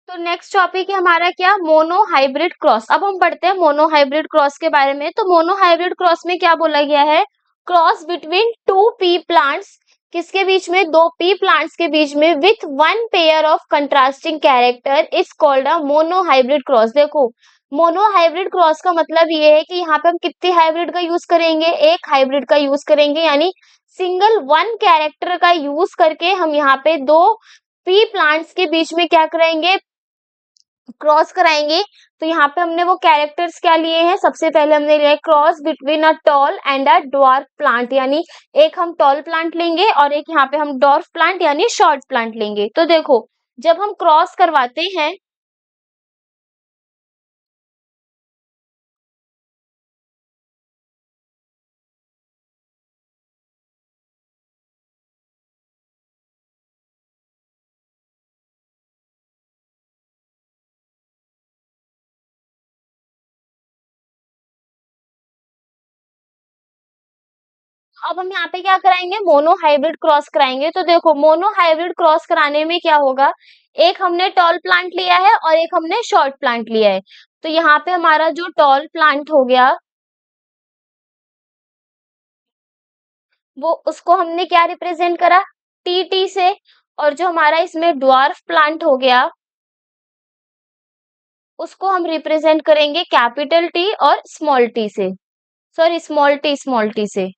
तो नेक्स्ट टॉपिक है हमारा क्या, मोनो हाइब्रिड क्रॉस। अब हम पढ़ते हैं मोनो हाइब्रिड क्रॉस के बारे में। तो मोनो हाइब्रिड क्रॉस में क्या बोला गया है, cross between two P plants, किसके बीच में, दो पी प्लांट्स के बीच में, with one pair of contrasting character is called a mono hybrid cross. देखो मोनो हाइब्रिड क्रॉस का मतलब ये है कि यहाँ पे हम कितने हाइब्रिड का यूज करेंगे, एक हाइब्रिड का यूज करेंगे, यानी सिंगल वन कैरेक्टर का यूज करके हम यहाँ पे दो पी प्लांट्स के बीच में क्या करेंगे, क्रॉस कराएंगे। तो यहाँ पे हमने वो कैरेक्टर्स क्या लिए हैं, सबसे पहले हमने लिया है cross between a tall and a dwarf plant, यानी एक हम टॉल प्लांट लेंगे और एक यहाँ पे हम डॉर्फ प्लांट यानी शॉर्ट प्लांट लेंगे। तो देखो जब हम क्रॉस करवाते हैं, अब हम यहाँ पे क्या कराएंगे, मोनो हाइब्रिड क्रॉस कराएंगे। तो देखो मोनो हाइब्रिड क्रॉस कराने में क्या होगा, एक हमने टॉल प्लांट लिया है और एक हमने शॉर्ट प्लांट लिया है। तो यहाँ पे हमारा जो टॉल प्लांट हो गया वो, उसको हमने क्या रिप्रेजेंट करा, टी से। और जो हमारा इसमें ड्वार्फ प्लांट हो गया उसको हम रिप्रेजेंट करेंगे कैपिटल टी और स्मॉल टी से, सॉरी स्मॉल टी से।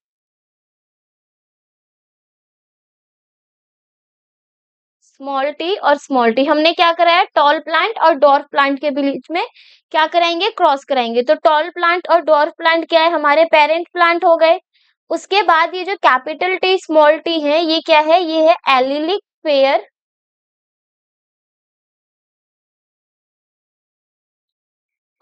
स्मॉल टी हमने क्या कराया, टॉल प्लांट और डॉर्फ प्लांट के बीच में क्या कराएंगे, क्रॉस कराएंगे। तो टॉल प्लांट और डॉर्फ प्लांट क्या है, हमारे पेरेंट प्लांट हो गए। उसके बाद ये जो कैपिटल टी स्मॉल टी है ये क्या है, ये है allelic pair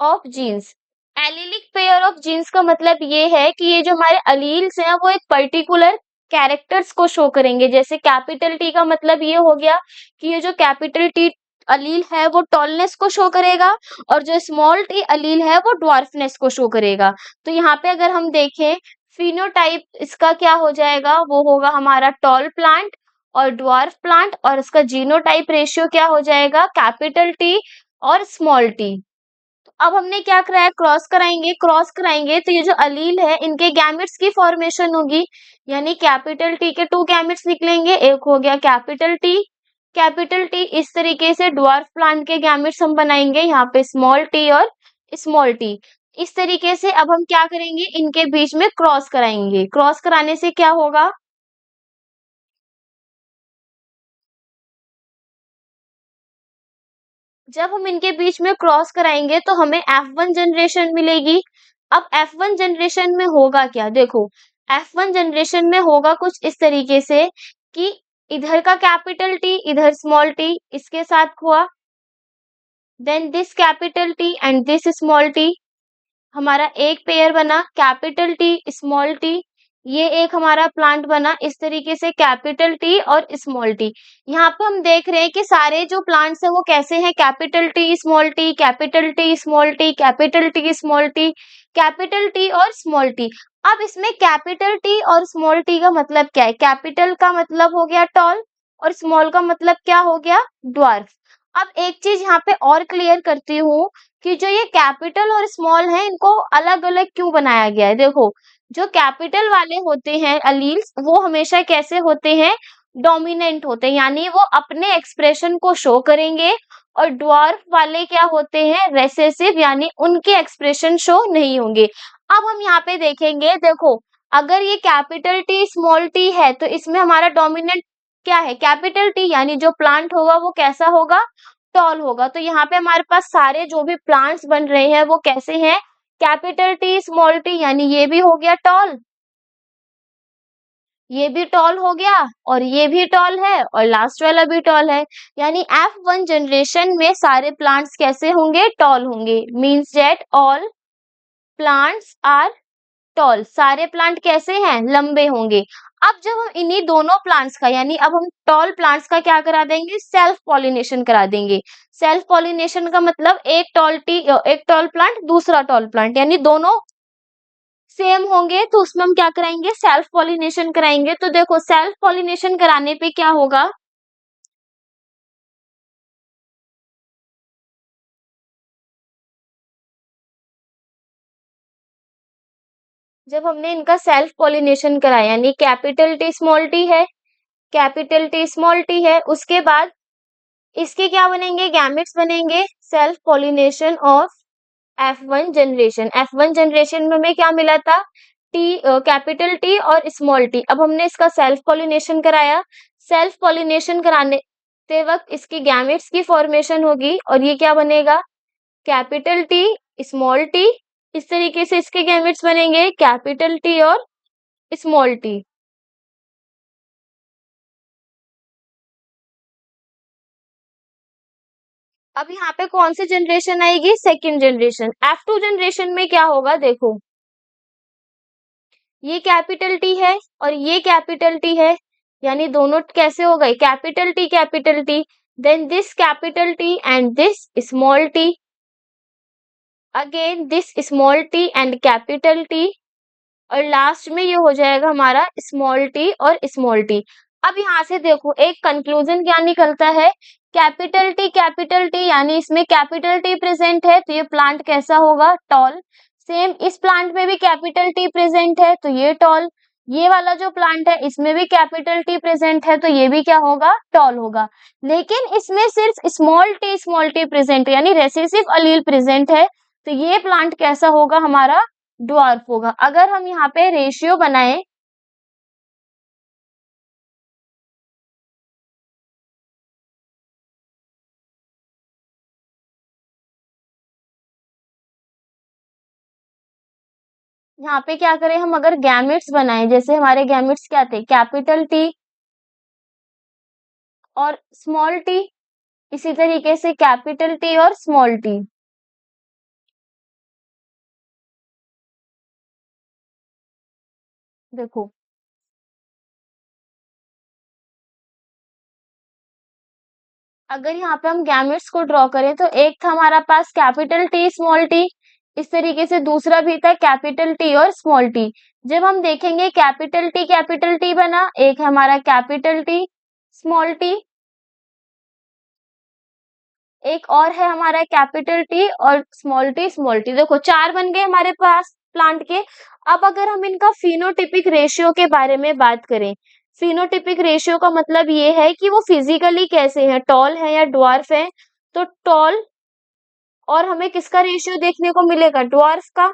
of genes. Allelic pair of genes का मतलब ये है कि ये जो हमारे अलील्स हैं वो एक पर्टिकुलर कैरेक्टर्स को शो करेंगे। जैसे कैपिटल टी का मतलब ये हो गया कि ये जो कैपिटल टी अलील है वो टॉलनेस को शो करेगा, और जो स्मॉल टी अलील है वो ड्वार्फनेस को शो करेगा। तो यहाँ पे अगर हम देखें फिनोटाइप इसका क्या हो जाएगा, वो होगा हमारा टॉल प्लांट और ड्वार्फ प्लांट, और इसका जीनोटाइप रेशियो क्या हो जाएगा, कैपिटल टी और स्मॉल टी। अब हमने क्या कराया, क्रॉस कराएंगे तो ये जो अलील है इनके गैमेट्स की फॉर्मेशन होगी, यानी कैपिटल टी के 2 गैमेट्स निकलेंगे। एक हो गया कैपिटल टी इस तरीके से ड्वार्फ प्लांट के गैमेट्स हम बनाएंगे, यहाँ पे स्मॉल टी और स्मॉल टी। इस तरीके से अब हम क्या करेंगे, इनके बीच में क्रॉस कराएंगे। क्रॉस कराने से क्या होगा, जब हम इनके बीच में क्रॉस कराएंगे तो हमें F1 जनरेशन मिलेगी। अब F1 जनरेशन में होगा क्या, देखो F1 जनरेशन में होगा कुछ इस तरीके से कि इधर का कैपिटल टी इधर स्मॉल टी इसके साथ हुआ, then this capital T and this small T, हमारा एक पेयर बना कैपिटल टी स्मॉल टी। ये एक हमारा प्लांट बना इस तरीके से कैपिटल टी और स्मॉल टी। यहाँ पे हम देख रहे हैं कि सारे जो प्लांट्स हैं वो कैसे हैं, capital T small T, capital T small T, capital T small T, capital T और स्मॉल टी। अब इसमें कैपिटल टी और स्मॉल टी का मतलब क्या है, कैपिटल का मतलब हो गया टॉल और स्मॉल का मतलब क्या हो गया, ड्वार्फ। अब एक चीज यहाँ पे और क्लियर करती हूँ कि जो ये कैपिटल और स्मॉल है इनको अलग अलग क्यों बनाया गया है। देखो जो कैपिटल वाले होते हैं अलील्स वो हमेशा कैसे होते हैं, डोमिनेंट होते हैं, यानी वो अपने एक्सप्रेशन को शो करेंगे, और ड्वार्फ वाले क्या होते हैं, रेसेसिव, यानी उनके एक्सप्रेशन शो नहीं होंगे। अब हम यहाँ पे देखेंगे, देखो अगर ये कैपिटल टी स्मॉल टी है तो इसमें हमारा डोमिनेंट क्या है, कैपिटल टी, यानी जो प्लांट होगा वो कैसा होगा, टॉल होगा। तो यहाँ पे हमारे पास सारे जो भी प्लांट्स बन रहे हैं वो कैसे हैं, कैपिटल टी स्मॉल टी, यानी ये भी हो गया टॉल, ये भी टॉल हो गया, और ये भी टॉल है, और लास्ट वाला भी टॉल है। यानी F1 जनरेशन में सारे प्लांट्स कैसे होंगे, टॉल होंगे। Means that all plants are tall, सारे प्लांट कैसे हैं, लंबे होंगे। अब जब हम इन्हीं दोनों प्लांट्स का, यानी अब हम टॉल प्लांट्स का क्या करा देंगे, सेल्फ पॉलिनेशन करा देंगे। सेल्फ पॉलिनेशन का मतलब एक टॉल प्लांट दूसरा टॉल प्लांट, यानी दोनों सेम होंगे तो उसमें हम क्या कराएंगे, सेल्फ पॉलिनेशन कराएंगे। तो देखो सेल्फ पॉलिनेशन कराने पे क्या होगा, जब हमने इनका सेल्फ पॉलिनेशन कराया, यानी कैपिटल टी स्मॉल टी है, कैपिटल टी स्मॉल टी है, उसके बाद इसके क्या बनेंगे, गैमेट्स बनेंगे, self pollination of F1 generation. F1 generation में हमें क्या मिला था, कैपिटल टी और स्मॉल टी। अब हमने इसका सेल्फ पॉलिनेशन कराया, सेल्फ पॉलिनेशन कराने ते वक्त इसकी गैमेट्स की फॉर्मेशन होगी, और ये क्या बनेगा, कैपिटल टी स्मॉल टी। इस तरीके से इसके गैमेट्स बनेंगे कैपिटल टी और स्मॉल टी। अब यहाँ पे कौन सी जनरेशन आएगी, सेकंड जनरेशन। F2 जनरेशन में क्या होगा, देखो ये कैपिटल टी है और ये कैपिटल टी है, यानी दोनों कैसे हो गए, capital T, then this capital T and this small T, again this small T and capital T, और लास्ट में ये हो जाएगा हमारा स्मॉल टी और स्मॉल टी। अब यहाँ से देखो एक कंक्लूजन क्या निकलता है, कैपिटल टी यानी इसमें कैपिटल टी प्रेजेंट है तो ये प्लांट कैसा होगा, टॉल। सेम इस प्लांट में भी कैपिटल टी प्रेजेंट है तो ये टॉल। ये वाला जो प्लांट है इसमें भी कैपिटल टी प्रेजेंट है तो ये भी क्या होगा, टॉल होगा। लेकिन इसमें सिर्फ स्मॉल टी प्रेजेंट है, यानी रेसेसिव अलील प्रेजेंट है, तो ये प्लांट कैसा होगा हमारा, ड्वार्फ होगा। अगर हम यहाँ पे रेशियो बनाएं, यहाँ पे क्या करें हम, अगर गैमेट्स बनाएं, जैसे हमारे गैमेट्स क्या थे, कैपिटल टी और स्मॉल टी, इसी तरीके से कैपिटल टी और स्मॉल टी। देखो, अगर यहाँ पे हम गैमेट्स को ड्रॉ करें तो एक था हमारा पास कैपिटल टी स्मॉल टी, इस तरीके से दूसरा भी था कैपिटल टी और स्मॉल टी। जब हम देखेंगे कैपिटल टी बना, एक है हमारा कैपिटल टी स्मॉल टी, एक और है हमारा कैपिटल टी और स्मॉल टी। देखो 4 बन गए हमारे पास प्लांट के। अब अगर हम इनका फिनोटिपिक रेशियो के बारे में बात करें, फिनोटिपिक रेशियो का मतलब ये है कि वो फिजिकली कैसे हैं, टॉल है या ड्वार्फ है। तो टॉल, और हमें किसका रेशियो देखने को मिलेगा, ड्वार्फ का,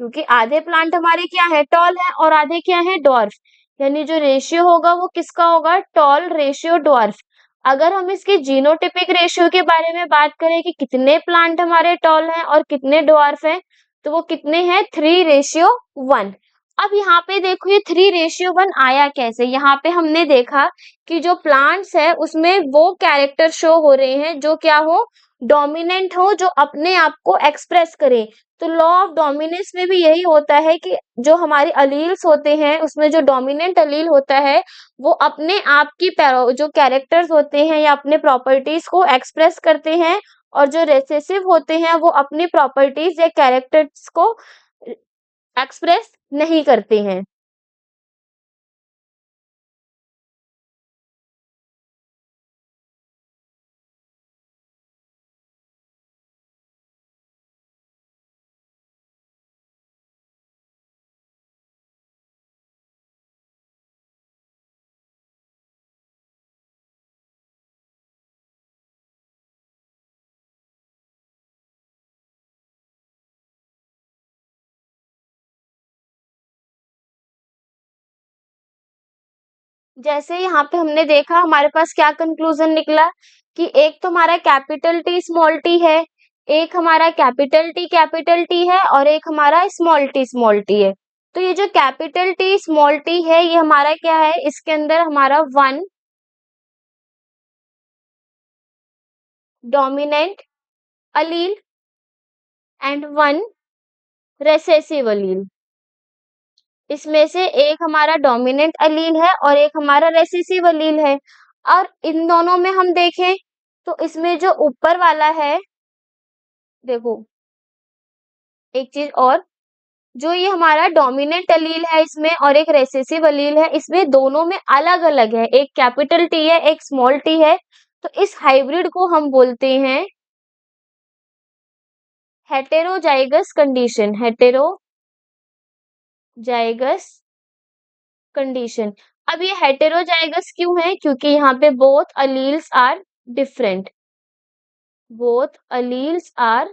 क्योंकि आधे प्लांट हमारे क्या है, टॉल है, और आधे क्या है, ड्वार्फ। यानी जो रेशियो होगा वो किसका होगा, टॉल रेशियो ड्वार्फ। अगर हम इसके जीनोटिपिक रेशियो के बारे में बात करें कि कितने प्लांट हमारे टॉल हैं और कितने ड्वार्फ हैं, तो वो कितने हैं, 3:1। अब यहाँ पे देखो ये 3:1 आया कैसे। यहाँ पे हमने देखा कि जो प्लांट्स है उसमें वो कैरेक्टर शो हो रहे हैं जो क्या हो, डोमिनेंट हो, जो अपने आप को एक्सप्रेस करे। तो लॉ ऑफ डोमिनेंस में भी यही होता है कि जो हमारी अलील्स होते हैं उसमें जो डोमिनेंट अलील होता है वो अपने आप की जो कैरेक्टर्स होते हैं या अपने प्रॉपर्टीज को एक्सप्रेस करते हैं, और जो रिसेसिव होते हैं वो अपनी प्रॉपर्टीज या कैरेक्टर्स को एक्सप्रेस नहीं करते हैं। जैसे यहाँ पे हमने देखा हमारे पास क्या कंक्लूजन निकला कि एक तो हमारा कैपिटल टी है, एक हमारा कैपिटल टी है, और एक हमारा स्मॉल टी है। तो ये जो कैपिटल टी स्मॉल टी है ये हमारा क्या है, इसके अंदर हमारा 1 डोमिनेंट अलील एंड 1 रेसेसिव अलील। इसमें से एक हमारा डोमिनेंट अलील है और एक हमारा रेसेसिव अलील है। और इन दोनों में हम देखें तो इसमें जो ऊपर वाला है, देखो एक चीज और, जो ये हमारा डोमिनेंट अलील है इसमें और एक रेसेसिव अलील है, इसमें दोनों में अलग अलग है, एक कैपिटल टी है एक स्मॉल टी है। तो इस हाइब्रिड को हम बोलते हैं हेटेरोजाइगस कंडीशन, हेटेरोजाइगस कंडीशन। अब ये हेटेरोजाइगस क्यों है, क्योंकि यहाँ पे both alleles are different, both alleles are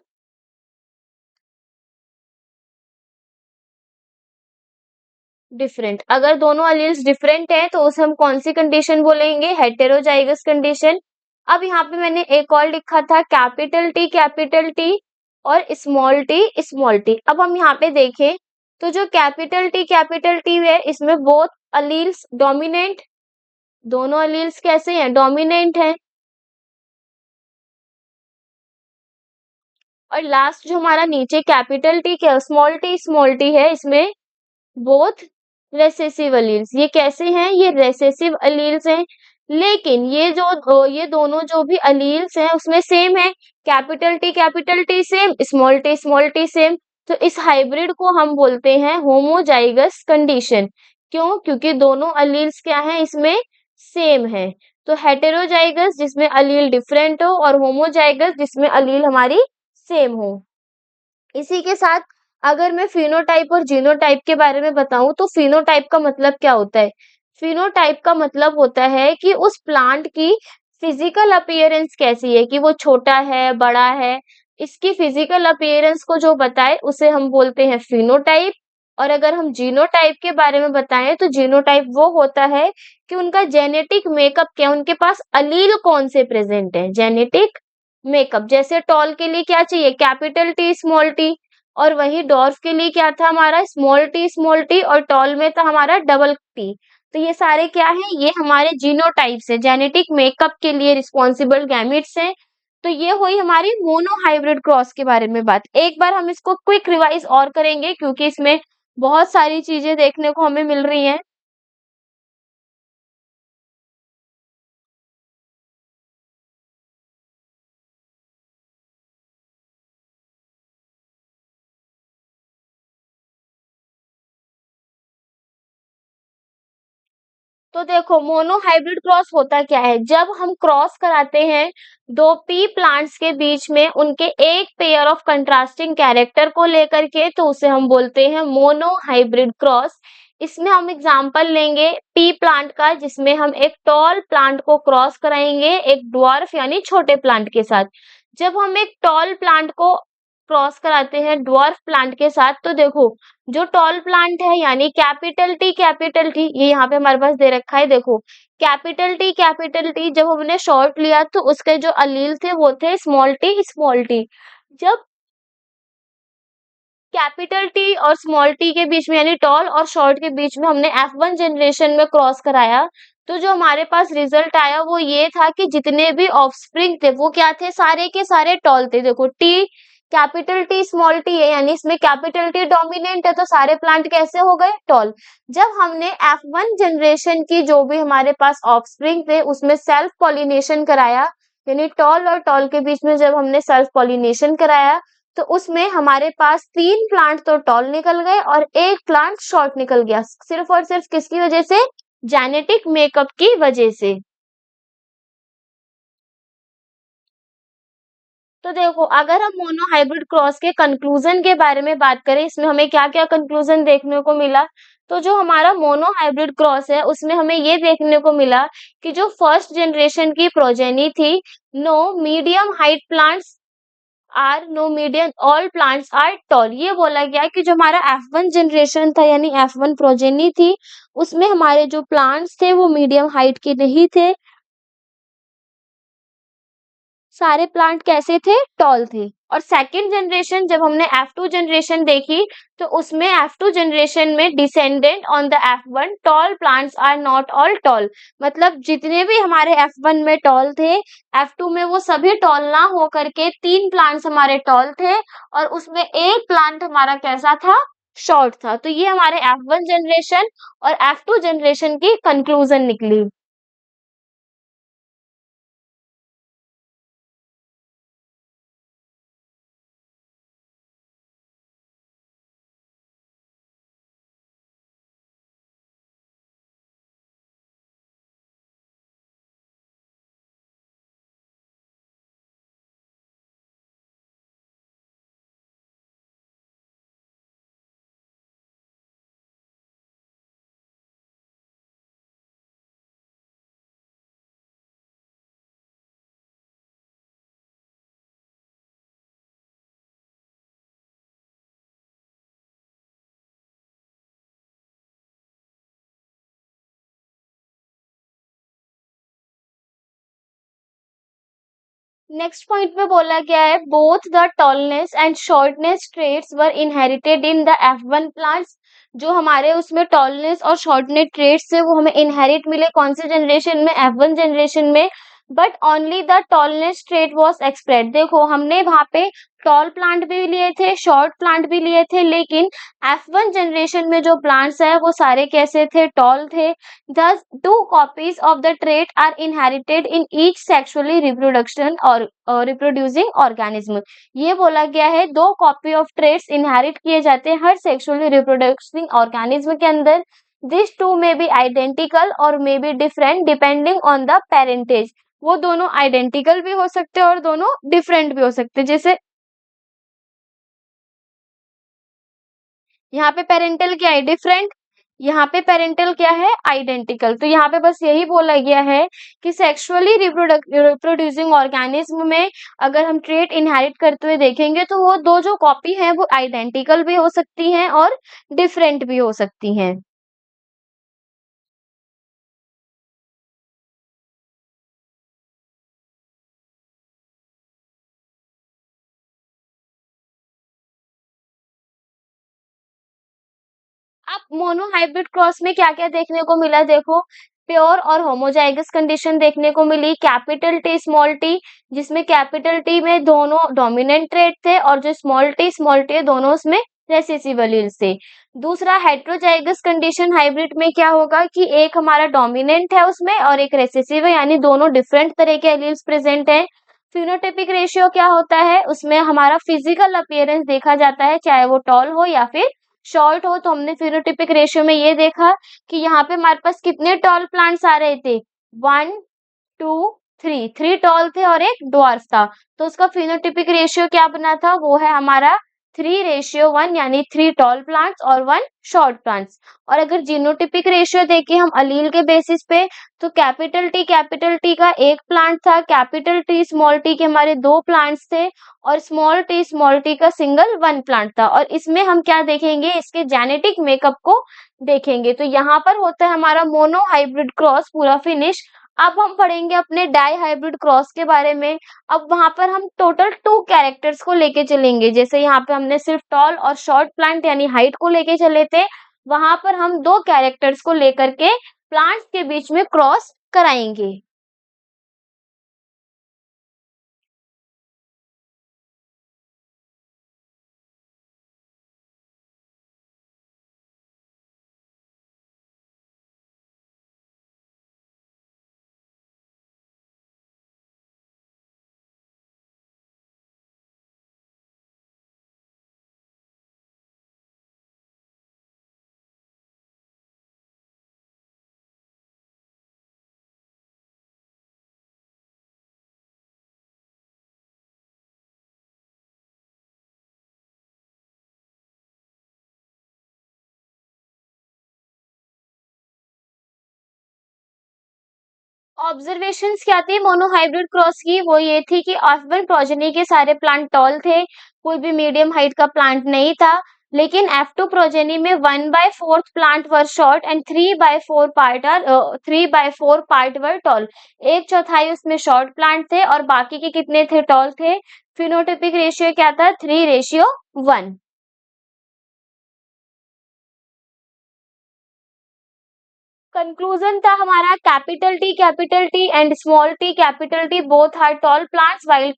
different. अगर दोनों अलील्स डिफरेंट हैं तो उसे हम कौन सी कंडीशन बोलेंगे, हेटेरोजाइगस कंडीशन। अब यहाँ पे मैंने एक और लिखा था कैपिटल टी और स्मॉल टी। अब हम यहाँ पे देखें तो जो कैपिटल टी है इसमें बोथ अलील्स डोमिनेंट, दोनों अलील्स कैसे हैं, डोमिनेंट हैं। और लास्ट जो हमारा नीचे कैपिटल टी क्या, स्मॉल टी है, इसमें बोथ रेसेसिव अलील्स। ये कैसे हैं, ये रेसेसिव अलील्स हैं। लेकिन ये दोनों जो भी अलील्स हैं उसमें सेम है, capital T same, small T same. तो इस हाइब्रिड को हम बोलते हैं होमोजाइगस कंडीशन। क्यों, क्योंकि दोनों अलील्स क्या हैं इसमें, सेम है। तो हेटेरोजाइगस जिसमें अलील डिफरेंट हो, और होमोजाइगस जिसमें अलील हमारी सेम हो। इसी के साथ अगर मैं फिनोटाइप और जीनोटाइप के बारे में बताऊं तो फिनोटाइप का मतलब क्या होता है, फिनोटाइप का मतलब होता है कि उस प्लांट की फिजिकल अपीयरेंस कैसी है, कि वो छोटा है बड़ा है, इसकी फिजिकल अपीयरेंस को जो बताए उसे हम बोलते हैं फिनोटाइप। और अगर हम जीनोटाइप के बारे में बताएं तो जीनोटाइप वो होता है कि उनका जेनेटिक मेकअप क्या, उनके पास अलील कौन से प्रेजेंट है, जेनेटिक मेकअप। जैसे टॉल के लिए क्या चाहिए, कैपिटल टी स्मॉल टी, और वही डॉर्फ के लिए क्या था हमारा, स्मॉल टी, और टॉल में था हमारा डबल टी। तो ये सारे क्या है, ये हमारे जीनोटाइप्स है, जेनेटिक मेकअप के लिए रिस्पॉन्सिबल गैमेट्स हैं। तो ये हुई हमारी मोनो हाइब्रिड क्रॉस के बारे में बात। एक बार हम इसको क्विक रिवाइज और करेंगे क्योंकि इसमें बहुत सारी चीजें देखने को हमें मिल रही हैं। तो देखो मोनो हाइब्रिड क्रॉस होता क्या है, जब हम क्रॉस कराते हैं दो पी प्लांट्स के बीच में उनके एक पेयर ऑफ कंट्रास्टिंग कैरेक्टर को लेकर के, तो उसे हम बोलते हैं मोनो हाइब्रिड क्रॉस। इसमें हम एग्जांपल लेंगे पी प्लांट का, जिसमें हम एक टॉल प्लांट को क्रॉस कराएंगे एक ड्वार्फ यानी छोटे प्लांट के साथ। जब हम एक टॉल प्लांट को क्रॉस कराते हैं ड्वार्फ प्लांट के साथ, तो देखो जो टॉल प्लांट है यानी कैपिटल टी ये यहाँ पे हमारे पास दे रखा है, देखो कैपिटल टी जब हमने शॉर्ट लिया तो उसके जो अलील थे वो थे स्मॉल टी। जब कैपिटल टी और स्मॉल टी के बीच में यानी टॉल और शॉर्ट के बीच में हमने F1 जनरेशन में क्रॉस कराया, तो जो हमारे पास रिजल्ट आया वो ये था कि जितने भी ऑफस्प्रिंग थे वो क्या थे, सारे के सारे टॉल थे। देखो T capital T small T है यानी इसमें कैपिटल टी डोमिनेंट है, तो सारे प्लांट कैसे हो गए, टॉल। जब हमने F1 जनरेशन की जो भी हमारे पास ऑफस्प्रिंग थे उसमें सेल्फ पॉलिनेशन कराया, यानी टॉल और टॉल के बीच में जब हमने सेल्फ पॉलिनेशन कराया, तो उसमें हमारे पास 3 प्लांट तो टॉल निकल गए और एक प्लांट शॉर्ट निकल गया, सिर्फ और सिर्फ किसकी वजह से, जेनेटिक मेकअप की वजह से। तो देखो अगर हम मोनो हाइब्रिड क्रॉस के कंक्लूजन के बारे में बात करें, इसमें हमें क्या क्या कंक्लूजन देखने को मिला। तो जो हमारा मोनो हाइब्रिड क्रॉस है उसमें हमें ये देखने को मिला कि जो फर्स्ट जनरेशन की प्रोजेनी थी, no medium height plants are no medium all plants are tall. ये बोला गया कि जो हमारा F1 जनरेशन था यानी F1 प्रोजेनी थी, उसमें हमारे जो प्लांट्स थे वो मीडियम हाइट के नहीं थे, सारे प्लांट कैसे थे, टॉल थे। और सेकंड जनरेशन जब हमने F2 जनरेशन देखी, तो उसमें F2 जनरेशन में descendant on the F1 tall plants are not all tall. मतलब जितने भी हमारे F1 में टॉल थे, F2 में वो सभी टॉल ना हो करके 3 प्लांट्स हमारे टॉल थे और उसमें एक प्लांट हमारा कैसा था, शॉर्ट था। तो ये हमारे F1 जनरेशन और F2 जनरेशन की कंक्लूजन निकली। नेक्स्ट पॉइंट में बोला गया है both the tallness and shortness traits were inherited in the F1 plants. जो हमारे उसमें टॉलनेस और शॉर्टनेस ट्रेट्स है वो हमें इनहेरिट मिले कौन से जनरेशन में, F1 जनरेशन में। But only the tallness trait was एक्सप्रेड। देखो हमने वहां पे टॉल प्लांट भी लिए थे, शॉर्ट प्लांट भी लिए थे, लेकिन F1 जनरेशन में जो प्लांट्स है वो सारे कैसे थे, टॉल थे। Thus, two copies of the trait are inherited in each sexually reproduction or reproducing organism। ये बोला गया है दो कॉपी ऑफ ट्रेट्स इनहेरिट किए जाते हैं हर सेक्सुअली रिप्रोडक्टिंग ऑर्गेनिज्म के अंदर। This two may be identical और may be different depending on the parentage. वो दोनों आइडेंटिकल भी हो सकते हैं और दोनों डिफरेंट भी हो सकते हैं। जैसे यहाँ पे पेरेंटल क्या है, डिफरेंट। यहाँ पे पेरेंटल क्या है, आइडेंटिकल। तो यहाँ पे बस यही बोला गया है कि सेक्सुअली रिप्रोड्यूसिंग ऑर्गेनिज्म में अगर हम ट्रेट इनहेरिट करते हुए देखेंगे तो वो दो जो कॉपी है वो आइडेंटिकल भी हो सकती हैं और डिफरेंट भी हो सकती हैं। अब मोनो हाइब्रिड क्रॉस में क्या क्या देखने को मिला, देखो प्योर और होमोजाइगस कंडीशन देखने को मिली, कैपिटल टी स्मॉल टी, जिसमें कैपिटल टी में दोनों डोमिनेंट ट्रेट थे और जो स्मॉल टी है दोनों उसमें रेसेसिव एलील से। दूसरा हेटेरोजाइगस कंडीशन हाइब्रिड में क्या होगा कि एक हमारा डोमिनेंट है उसमें और एक रेसेसिव है, यानी दोनों डिफरेंट तरह के एलील्स प्रेजेंट हैं। फिनोटाइपिक रेशियो क्या होता है, उसमें हमारा फिजिकल अपीयरेंस देखा जाता है, चाहे वो टॉल हो या फिर शॉर्ट हो। तो हमने फिनोटाइपिक रेशियो में ये देखा कि यहाँ पे हमारे पास कितने टॉल प्लांट्स आ रहे थे, 1 2 3, 3 टॉल थे और एक ड्वार्फ था। तो उसका फिनोटाइपिक रेशियो क्या बना था, वो है हमारा 3:1, यानी 3 टॉल प्लांट्स और 1 शॉर्ट प्लांट्स। और अगर जीनोटाइपिक रेशियो देखें हम अलील के बेसिस पे, तो कैपिटल टी का एक प्लांट था, कैपिटल टी स्मॉल टी के हमारे 2 प्लांट्स थे और स्मॉल टी का सिंगल 1 प्लांट था। और इसमें हम क्या देखेंगे, इसके जेनेटिक मेकअप को देखेंगे। तो यहाँ पर होता है हमारा मोनो हाइब्रिड क्रॉस पूरा फिनिश। अब हम पढ़ेंगे अपने डाई हाइब्रिड क्रॉस के बारे में। अब वहां पर हम टोटल 2 कैरेक्टर्स को लेके चलेंगे। जैसे यहाँ पे हमने सिर्फ टॉल और शॉर्ट प्लांट यानी हाइट को लेके चले थे, वहां पर हम 2 कैरेक्टर्स को लेकर के प्लांट्स के बीच में क्रॉस कराएंगे। ऑब्जर्वेशंस क्या थी मोनोहाइब्रिड क्रॉस की, वो ये थी कि F1 प्रोजेनी के सारे प्लांट टॉल थे, कोई भी मीडियम हाइट का प्लांट नहीं था। लेकिन F2 प्रोजेनी में 1/4 plant were short and 3/4 part were toll. एक चौथाई उसमें शॉर्ट प्लांट थे और बाकी के कितने थे, टॉल थे। फिनोटाइपिक रेशियो क्या था, 3:1। कंक्लूजन था हमारा, capital T and capital T both are tall plants while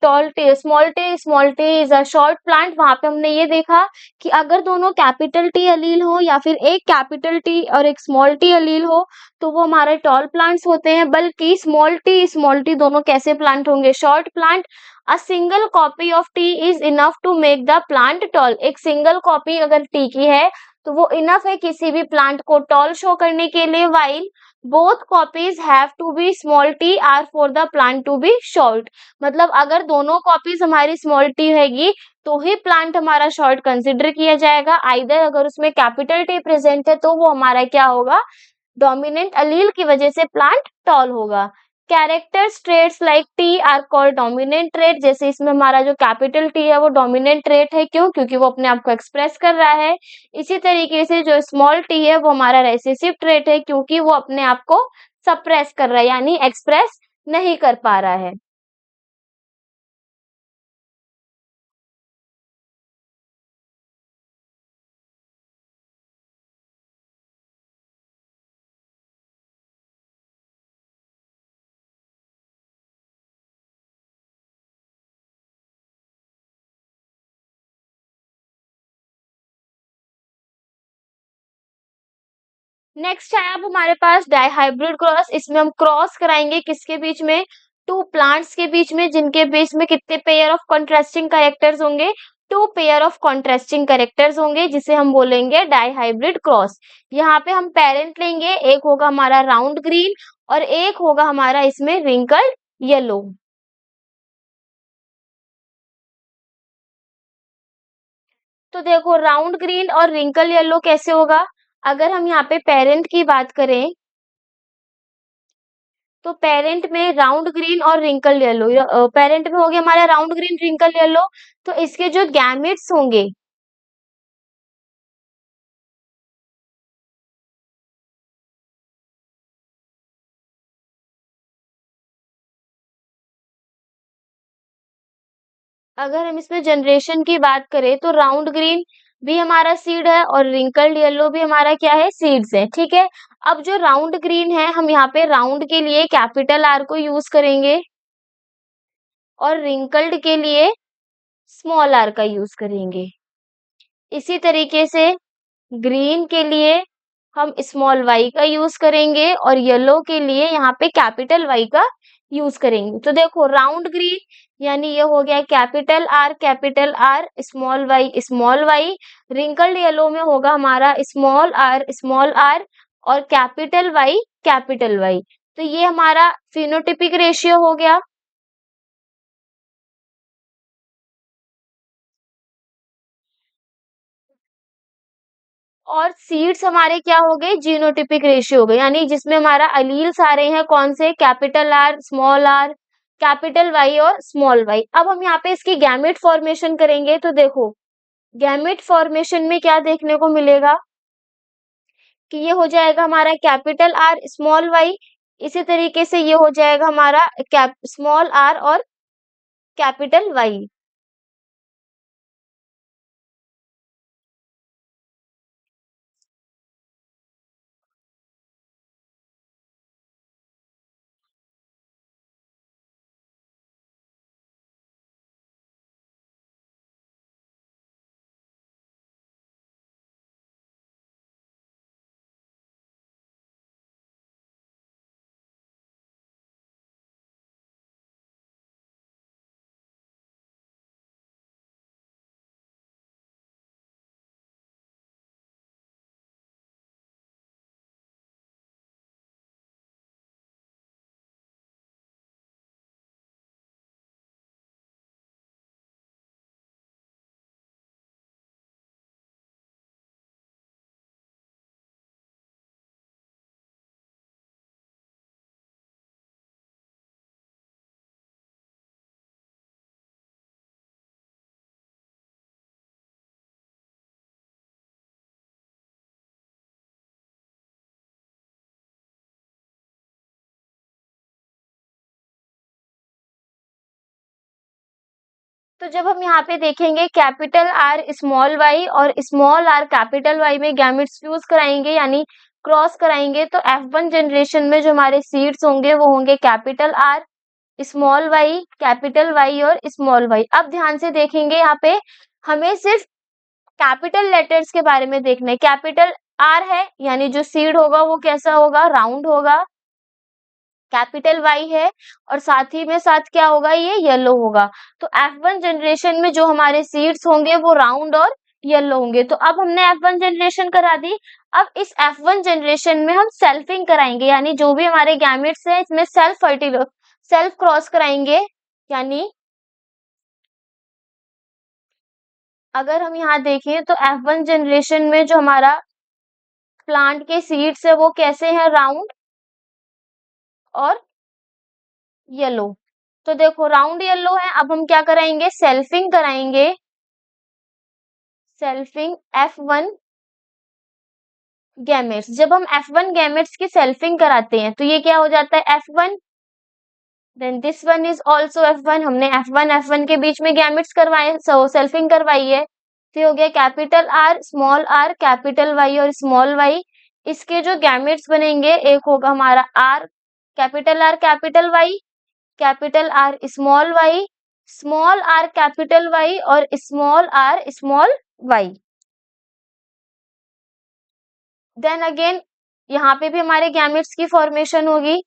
small T is a short plant. वहां पे हमने ये देखा कि अगर दोनों कैपिटल टी अलील हो या फिर एक कैपिटल टी और एक स्मॉल टी अलील हो तो वो हमारे टॉल प्लांट्स होते हैं। बल्कि स्मॉल टी दोनों कैसे प्लांट होंगे, short plant. A single copy of T is enough to make the plant tall. एक सिंगल कॉपी अगर टी की है तो वो इनफ है किसी भी प्लांट को टॉल शो करने के लिए। While both copies have to be small T are for the plant to be short. मतलब अगर दोनों कॉपीज हमारी स्मॉल टी रहेगी तो ही प्लांट हमारा शॉर्ट कंसिडर किया जाएगा। आइदर अगर उसमें कैपिटल टी प्रेजेंट है तो वो हमारा क्या होगा, डोमिनेंट अलील की वजह से प्लांट टॉल होगा। Characters traits like T R called dominant trait. जैसे इसमें हमारा जो कैपिटल टी है वो डोमिनेंट ट्रेट है, क्यों, क्योंकि वो अपने आप को एक्सप्रेस कर रहा है। इसी तरीके से जो स्मॉल टी है वो हमारा रेसेसिव ट्रेट है, क्योंकि वो अपने आप को सप्रेस कर रहा है, यानी एक्सप्रेस नहीं कर पा रहा है। नेक्स्ट है अब हमारे पास डाइहाइब्रिड क्रॉस। इसमें हम क्रॉस कराएंगे किसके बीच में, 2 प्लांट्स के बीच में, जिनके बीच में कितने पेयर ऑफ कॉन्ट्रास्टिंग कैरेक्टर्स होंगे, 2 पेयर ऑफ कॉन्ट्रास्टिंग कैरेक्टर्स होंगे, जिसे हम बोलेंगे डाइहाइब्रिड क्रॉस। यहाँ पे हम पेरेंट लेंगे, एक होगा हमारा राउंड ग्रीन और एक होगा हमारा इसमें रिंकल येलो। तो देखो राउंड ग्रीन और रिंकल येलो कैसे होगा, अगर हम यहाँ पे पेरेंट की बात करें तो पेरेंट में राउंड ग्रीन और रिंकल येलो, पेरेंट में हो गया हमारा राउंड ग्रीन रिंकल येलो। तो इसके जो गैमेट्स होंगे, अगर हम इसमें जनरेशन की बात करें तो राउंड ग्रीन भी हमारा सीड है और रिंकल्ड येलो भी हमारा क्या है, सीड्स है, ठीक है। अब जो राउंड ग्रीन है हम यहाँ पे राउंड के लिए कैपिटल आर को यूज करेंगे और रिंकल्ड के लिए स्मॉल आर का यूज करेंगे। इसी तरीके से ग्रीन के लिए हम स्मॉल y का यूज करेंगे और येलो के लिए यहाँ पे कैपिटल Y का यूज करेंगे। तो देखो राउंड ग्रीन यानी ये हो गया capital R small y। Wrinkled yellow में होगा हमारा स्मॉल r और कैपिटल Y। तो ये हमारा फिनोटिपिक रेशियो हो गया। और सीड्स हमारे क्या हो गए, जीनोटिपिक रेशियो हो गए, यानी जिसमें हमारा अलील्स आ रहे हैं कौन से, कैपिटल आर कैपिटल वाई और स्मॉल वाई। अब हम यहाँ पे इसकी गैमेट फॉर्मेशन करेंगे। तो देखो गैमेट फॉर्मेशन में क्या देखने को मिलेगा कि ये हो जाएगा हमारा कैपिटल आर स्मॉल वाई, इसी तरीके से ये हो जाएगा हमारा स्मॉल आर और कैपिटल वाई। तो जब हम यहाँ पे देखेंगे कैपिटल आर स्मॉल वाई और स्मॉल आर कैपिटल वाई में गैमेट्स फ्यूज कराएंगे यानी क्रॉस कराएंगे, तो F1 जनरेशन में जो हमारे सीड्स होंगे वो होंगे capital R small Y capital Y और स्मॉल वाई। अब ध्यान से देखेंगे यहाँ पे हमें सिर्फ कैपिटल लेटर्स के बारे में देखना है। कैपिटल आर है यानी जो सीड होगा वो कैसा होगा, राउंड होगा। कैपिटल वाई है और साथ ही में साथ क्या होगा, ये येलो होगा। तो F1 जनरेशन में जो हमारे सीड्स होंगे वो राउंड और येलो होंगे। तो अब हमने F1 जनरेशन करा दी। अब इस F1 जनरेशन में हम सेल्फिंग कराएंगे, यानी जो भी हमारे गैमेट्स हैं इसमें सेल्फ क्रॉस कराएंगे। यानी अगर हम यहाँ देखें तो F1 जनरेशन में जो हमारा प्लांट के सीड्स है वो कैसे हैं, राउंड और येलो। तो देखो राउंड येलो है। अब हम क्या कराएंगे, सेल्फिंग कराएंगे। Selfing F1 gametes. जब हम F1 गैमेट्स की सेल्फिंग कराते हैं तो ये क्या हो जाता है, F1 then this one is also F1। हमने F1 के बीच में गैमेट्स करवाए, सेल्फिंग करवाई है। तो ये हो गया कैपिटल वाई और स्मॉल वाई। इसके जो गैमेट्स बनेंगे एक होगा हमारा R capital Y capital R small R capital Y और small R small Y. Then again यहाँ पे भी हमारे गैमेट्स की फॉर्मेशन होगी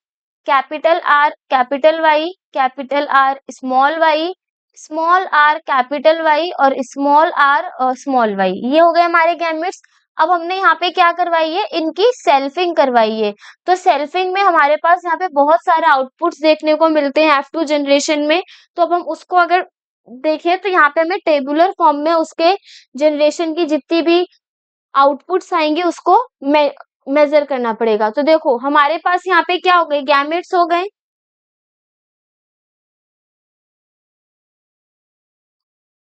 capital R capital Y capital R small R capital Y और स्मॉल आर स्मॉल वाई। ये हो गए हमारे गैमेट्स। अब हमने यहाँ पे क्या करवाई है, इनकी सेल्फिंग करवाई है। तो सेल्फिंग में हमारे पास यहाँ पे बहुत सारे आउटपुट्स देखने को मिलते हैं F2 जनरेशन में। तो अब हम उसको अगर देखें तो यहाँ पे हमें टेबुलर फॉर्म में उसके जनरेशन की जितनी भी आउटपुट्स आएंगे उसको मेजर करना पड़ेगा। तो देखो हमारे पास यहाँ पे क्या हो गए, गैमेट्स हो गए।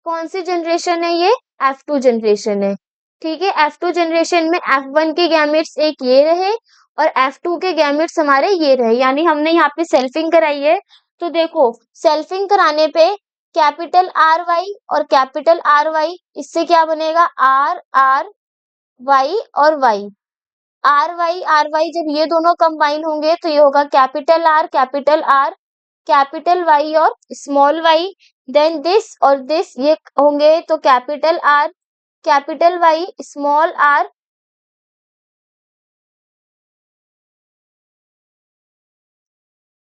कौन सी जनरेशन है ये, F2 जनरेशन है। ठीक है, F2 जनरेशन में F1 के गैमेट्स एक ये रहे और F2 के गैमेट्स हमारे ये रहे, यानी हमने यहाँ पे सेल्फिंग कराई है। तो देखो सेल्फिंग कराने पे कैपिटल आर वाई और कैपिटल आर वाई, इससे क्या बनेगा, आर आर वाई और वाई। आर वाई जब ये दोनों कंबाइन होंगे तो ये होगा कैपिटल आर कैपिटल वाई और स्मॉल वाई। देन दिस और दिस ये होंगे तो capital R capital Y small R,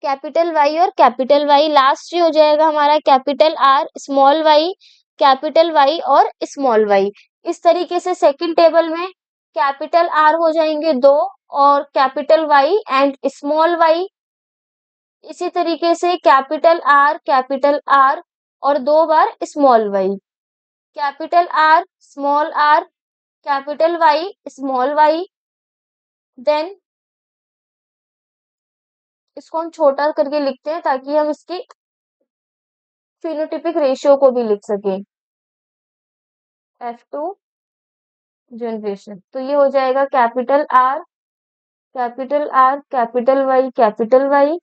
capital Y और कैपिटल वाई, लास्ट ही हो जाएगा हमारा capital R small Y, capital Y और स्मॉल वाई। इस तरीके से सेकंड टेबल में कैपिटल आर हो जाएंगे 2 और capital Y and small Y. इसी तरीके से कैपिटल आर और 2 बार small Y, capital R small R, capital Y small Y. Then इसको हम छोटा करके लिखते हैं ताकि हम इसकी फिनोटिपिक रेशियो को भी लिख सकें, F2 जनरेशन। तो ये हो जाएगा capital R capital R capital Y capital Y,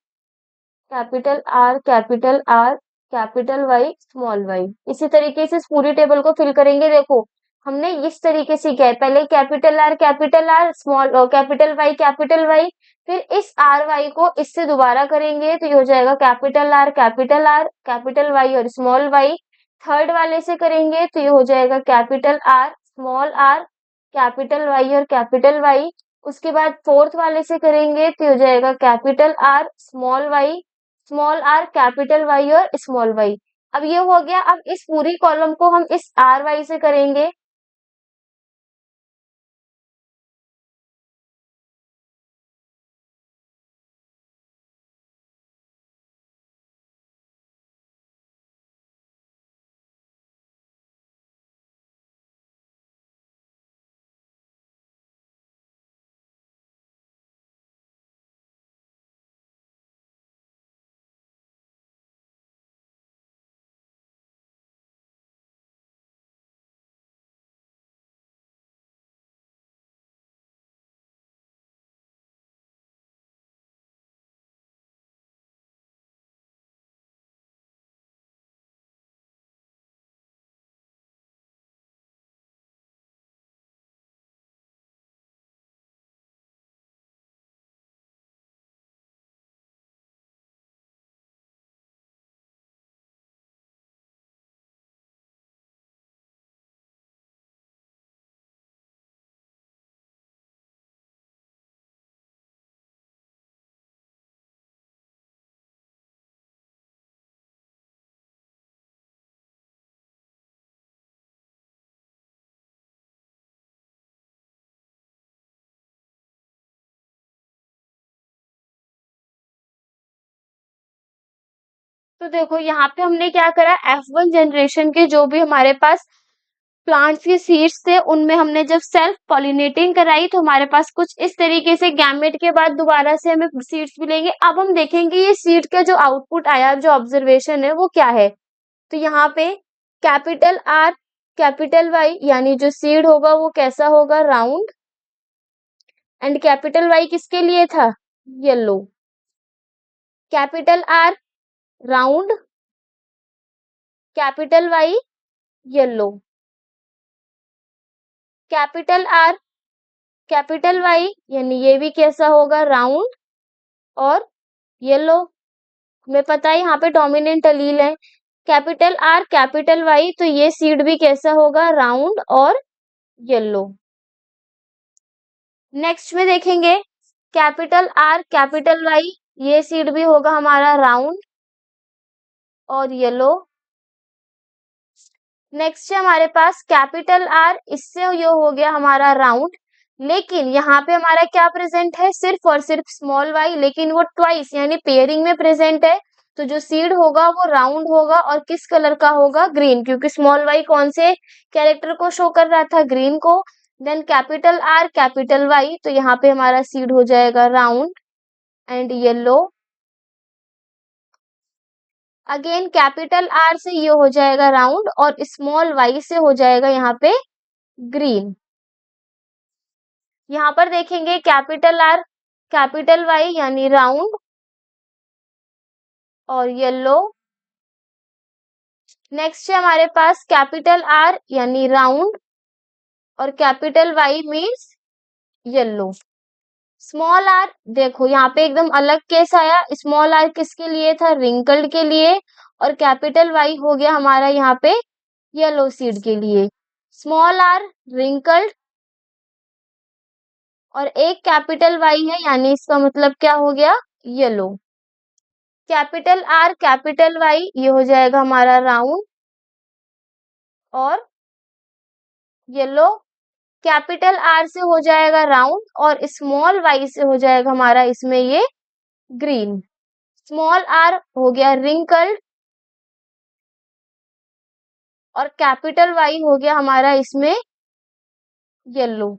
capital R capital R capital Y small Y. इसी तरीके से इस पूरी टेबल को फिल करेंगे। देखो हमने इस तरीके से किया है, पहले capital R small capital Y, फिर इस आर वाई को इससे दोबारा करेंगे तो ये हो जाएगा कैपिटल वाई और स्मॉल वाई। थर्ड वाले से करेंगे तो ये हो जाएगा capital R small R capital Y और कैपिटल वाई। उसके बाद फोर्थ वाले से करेंगे तो ये हो जाएगा capital R small R capital Y और स्मॉल वाई। अब ये हो गया। अब इस पूरी कॉलम को हम इस आर वाई से करेंगे। तो देखो यहाँ पे हमने क्या करा, F1 जनरेशन के जो भी हमारे पास प्लांट्स के सीड्स थे उनमें हमने जब सेल्फ पॉलिनेटिंग कराई तो हमारे पास कुछ इस तरीके से गैमेट के बाद दोबारा से हमें सीड्स मिलेंगे। अब हम देखेंगे ये सीड का जो आउटपुट आया, जो ऑब्जर्वेशन है वो क्या है। तो यहाँ पे कैपिटल आर कैपिटल वाई यानी जो सीड होगा वो कैसा होगा, राउंड। एंड कैपिटल वाई किसके लिए था, yellow. Capital R round, capital Y yellow, capital R capital Y यानी ये भी कैसा होगा, राउंड और येलो। हमें पता है यहाँ पे डोमिनेंट अलील है। कैपिटल आर कैपिटल वाई तो ये सीड भी कैसा होगा, राउंड और येलो। नेक्स्ट में देखेंगे कैपिटल आर कैपिटल वाई, ये सीड भी होगा हमारा राउंड और येलो। नेक्स्ट है हमारे पास कैपिटल आर, इससे ये हो गया हमारा राउंड, लेकिन यहाँ पे हमारा क्या प्रेजेंट है, सिर्फ और सिर्फ स्मॉल वाई, लेकिन वो ट्वाइस यानी पेयरिंग में प्रेजेंट है। तो जो सीड होगा वो राउंड होगा और किस कलर का होगा, ग्रीन, क्योंकि स्मॉल वाई कौन से कैरेक्टर को शो कर रहा था, ग्रीन को। Then capital R capital Y, तो यहाँ पे हमारा सीड हो जाएगा round and yellow. Again capital R से ये हो जाएगा राउंड और स्मॉल वाई से हो जाएगा यहाँ पे ग्रीन। यहाँ पर देखेंगे कैपिटल आर कैपिटल वाई यानी राउंड और येलो। नेक्स्ट है हमारे पास कैपिटल आर यानी राउंड और capital Y means yellow. Small R देखो यहाँ पे एकदम अलग केस आया, स्मॉल आर किसके लिए था, रिंकल्ड के लिए, और कैपिटल वाई हो गया हमारा यहाँ पे येलो सीड के लिए। स्मॉल आर रिंकल्ड और एक कैपिटल वाई है, यानी इसका मतलब क्या हो गया, yellow. Capital R capital Y, ये हो जाएगा हमारा राउंड और येलो। कैपिटल आर से हो जाएगा राउंड और स्मॉल वाई से हो जाएगा हमारा इसमें ये ग्रीन। स्मॉल आर हो गया रिंकल्ड और कैपिटल वाई हो गया हमारा इसमें येलो।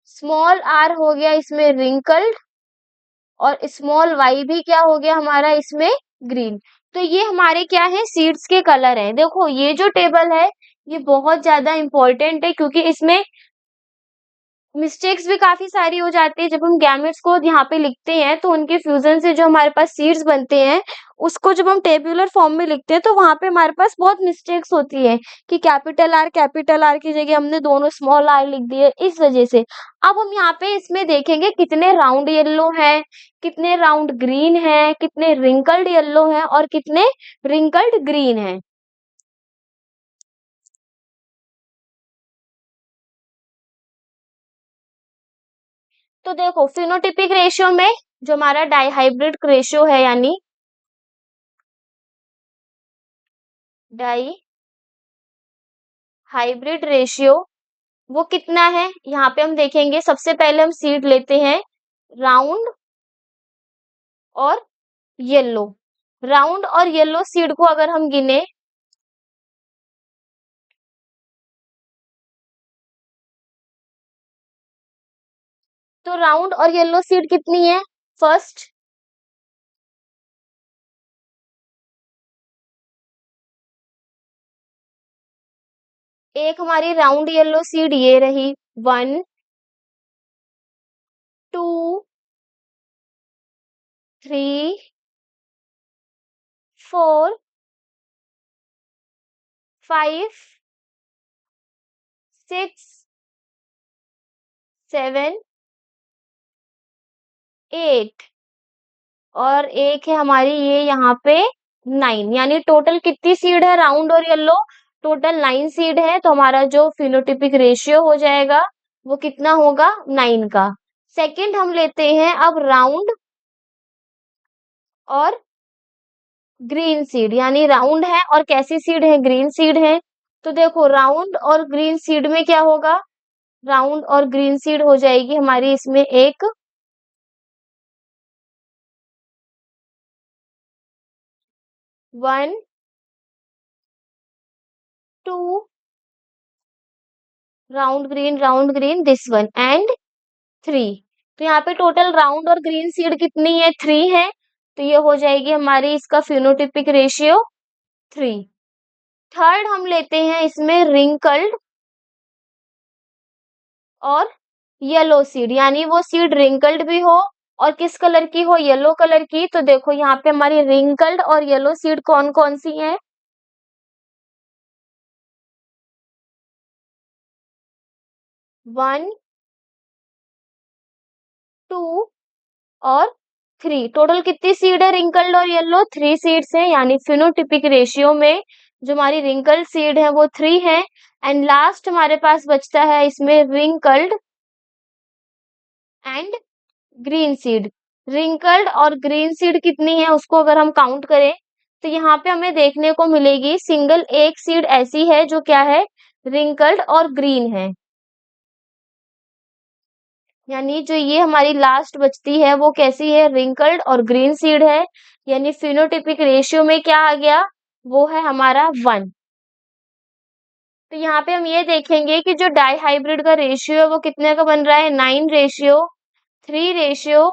स्मॉल आर हो गया इसमें रिंकल्ड और स्मॉल वाई भी क्या हो गया हमारा इसमें ग्रीन। तो ये हमारे क्या है, सीड्स के कलर हैं। देखो ये जो टेबल है ये बहुत ज्यादा इंपॉर्टेंट है, क्योंकि इसमें मिस्टेक्स भी काफी सारी हो जाती है। जब हम गैमेट्स को यहाँ पे लिखते हैं तो उनके फ्यूजन से जो हमारे पास सीड्स बनते हैं, उसको जब हम टेबुलर फॉर्म में लिखते हैं तो वहां पे हमारे पास बहुत मिस्टेक्स होती है कि कैपिटल आर की जगह हमने दोनों स्मॉल आर लिख दिए, इस वजह से। अब हम यहाँ पे इसमें देखेंगे कितने राउंड येलो है, कितने राउंड ग्रीन है, कितने रिंकल्ड येलो है और कितने रिंकल्ड ग्रीन है। तो देखो फिनोटिपिक रेशियो में जो हमारा डाइहाइब्रिड रेशियो है, यानी डाई हाइब्रिड रेशियो, वो कितना है यहाँ पे हम देखेंगे। सबसे पहले हम सीड लेते हैं राउंड और येलो। राउंड और येलो सीड को अगर हम गिने तो राउंड और येलो सीड कितनी है, फर्स्ट एक हमारी राउंड येलो सीड ये रही, 1 2 3 4 5 6 7 8 और एक है हमारी ये यहाँ पे 9। यानी टोटल कितनी सीड है राउंड और येलो, टोटल 9 सीड है। तो हमारा जो फिनोटिपिक रेशियो हो जाएगा वो कितना होगा, 9 का। सेकंड हम लेते हैं अब राउंड और ग्रीन सीड, यानी राउंड है और कैसी सीड है, ग्रीन सीड है। तो देखो राउंड और ग्रीन सीड में क्या होगा, राउंड और ग्रीन सीड हो जाएगी हमारी इसमें एक 1 2 round green this one and 3। तो यहाँ पे टोटल राउंड और ग्रीन सीड कितनी है, 3 है। तो ये हो जाएगी हमारी इसका फिनोटिपिक रेशियो 3। थर्ड हम लेते हैं इसमें रिंकल्ड और येलो सीड, यानी वो सीड रिंकल्ड भी हो और किस कलर की हो, येलो कलर की। तो देखो यहाँ पे हमारी रिंकल्ड और येलो सीड कौन कौन सी है, 1 2 और 3। टोटल कितनी सीड है रिंकल्ड और येलो, 3 सीड्स है। यानी फिनोटिपिक रेशियो में जो हमारी रिंकल्ड सीड है वो 3 है। एंड लास्ट हमारे पास बचता है इसमें wrinkled and green seed. Wrinkled और ग्रीन सीड कितनी है उसको अगर हम काउंट करें तो यहाँ पे हमें देखने को मिलेगी सिंगल एक सीड ऐसी है जो क्या है, रिंकल्ड और ग्रीन है। यानी जो ये हमारी लास्ट बचती है वो कैसी है, रिंकल्ड और ग्रीन सीड है। यानी फिनोटिपिक रेशियो में क्या आ गया, वो है हमारा 1। तो यहाँ पे हम ये देखेंगे कि जो डाई हाइब्रिड का रेशियो है वो कितने का बन रहा है, 9 रेशियो 3 रेशियो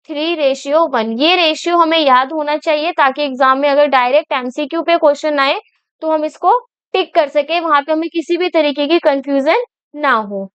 3 रेशियो 1। ये रेशियो हमें याद होना चाहिए ताकि एग्जाम में अगर डायरेक्ट एमसीक्यू पे क्वेश्चन आए तो हम इसको टिक कर सके, वहां पे हमें किसी भी तरीके की कंफ्यूजन ना हो।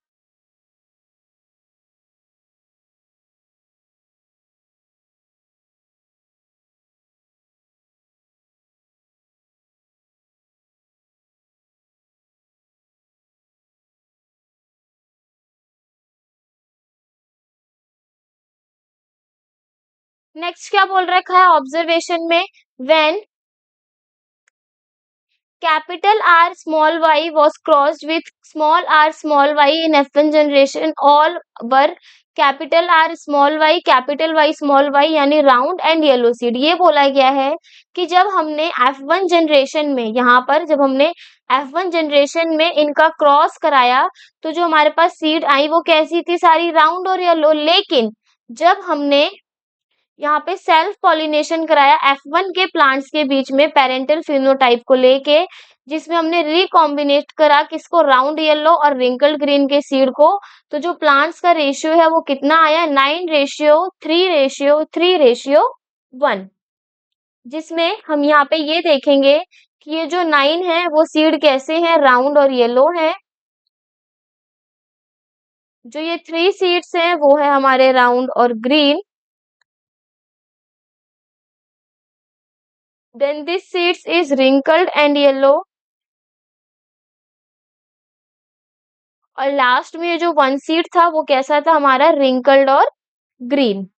नेक्स्ट क्या बोल रखा है ऑब्जर्वेशन में, when capital R small y was crossed with small r small y in F1 generation. All were capital R small y capital Y small y यानी राउंड एंड येलो सीड। ये बोला गया है कि जब हमने F1 जनरेशन में, यहाँ पर जब हमने F1 जनरेशन में इनका क्रॉस कराया तो जो हमारे पास सीड आई वो कैसी थी, सारी राउंड और येलो। लेकिन जब हमने यहाँ पे सेल्फ पॉलिनेशन कराया F1 के प्लांट्स के बीच में पेरेंटल फिनोटाइप को लेके, जिसमें हमने रिकॉम्बिनेट करा किसको, राउंड येलो और रिंकल्ड ग्रीन के सीड को, तो जो प्लांट्स का रेशियो है वो कितना आया, 9:3:3:1, जिसमें हम यहाँ पे ये देखेंगे कि ये जो 9 है वो सीड कैसे हैं, राउंड और येलो है। जो ये 3 सीड्स हैं वो है हमारे राउंड और green. Then this seeds is wrinkled and yellow। और लास्ट में जो 1 सीड था वो कैसा था हमारा, wrinkled और ग्रीन।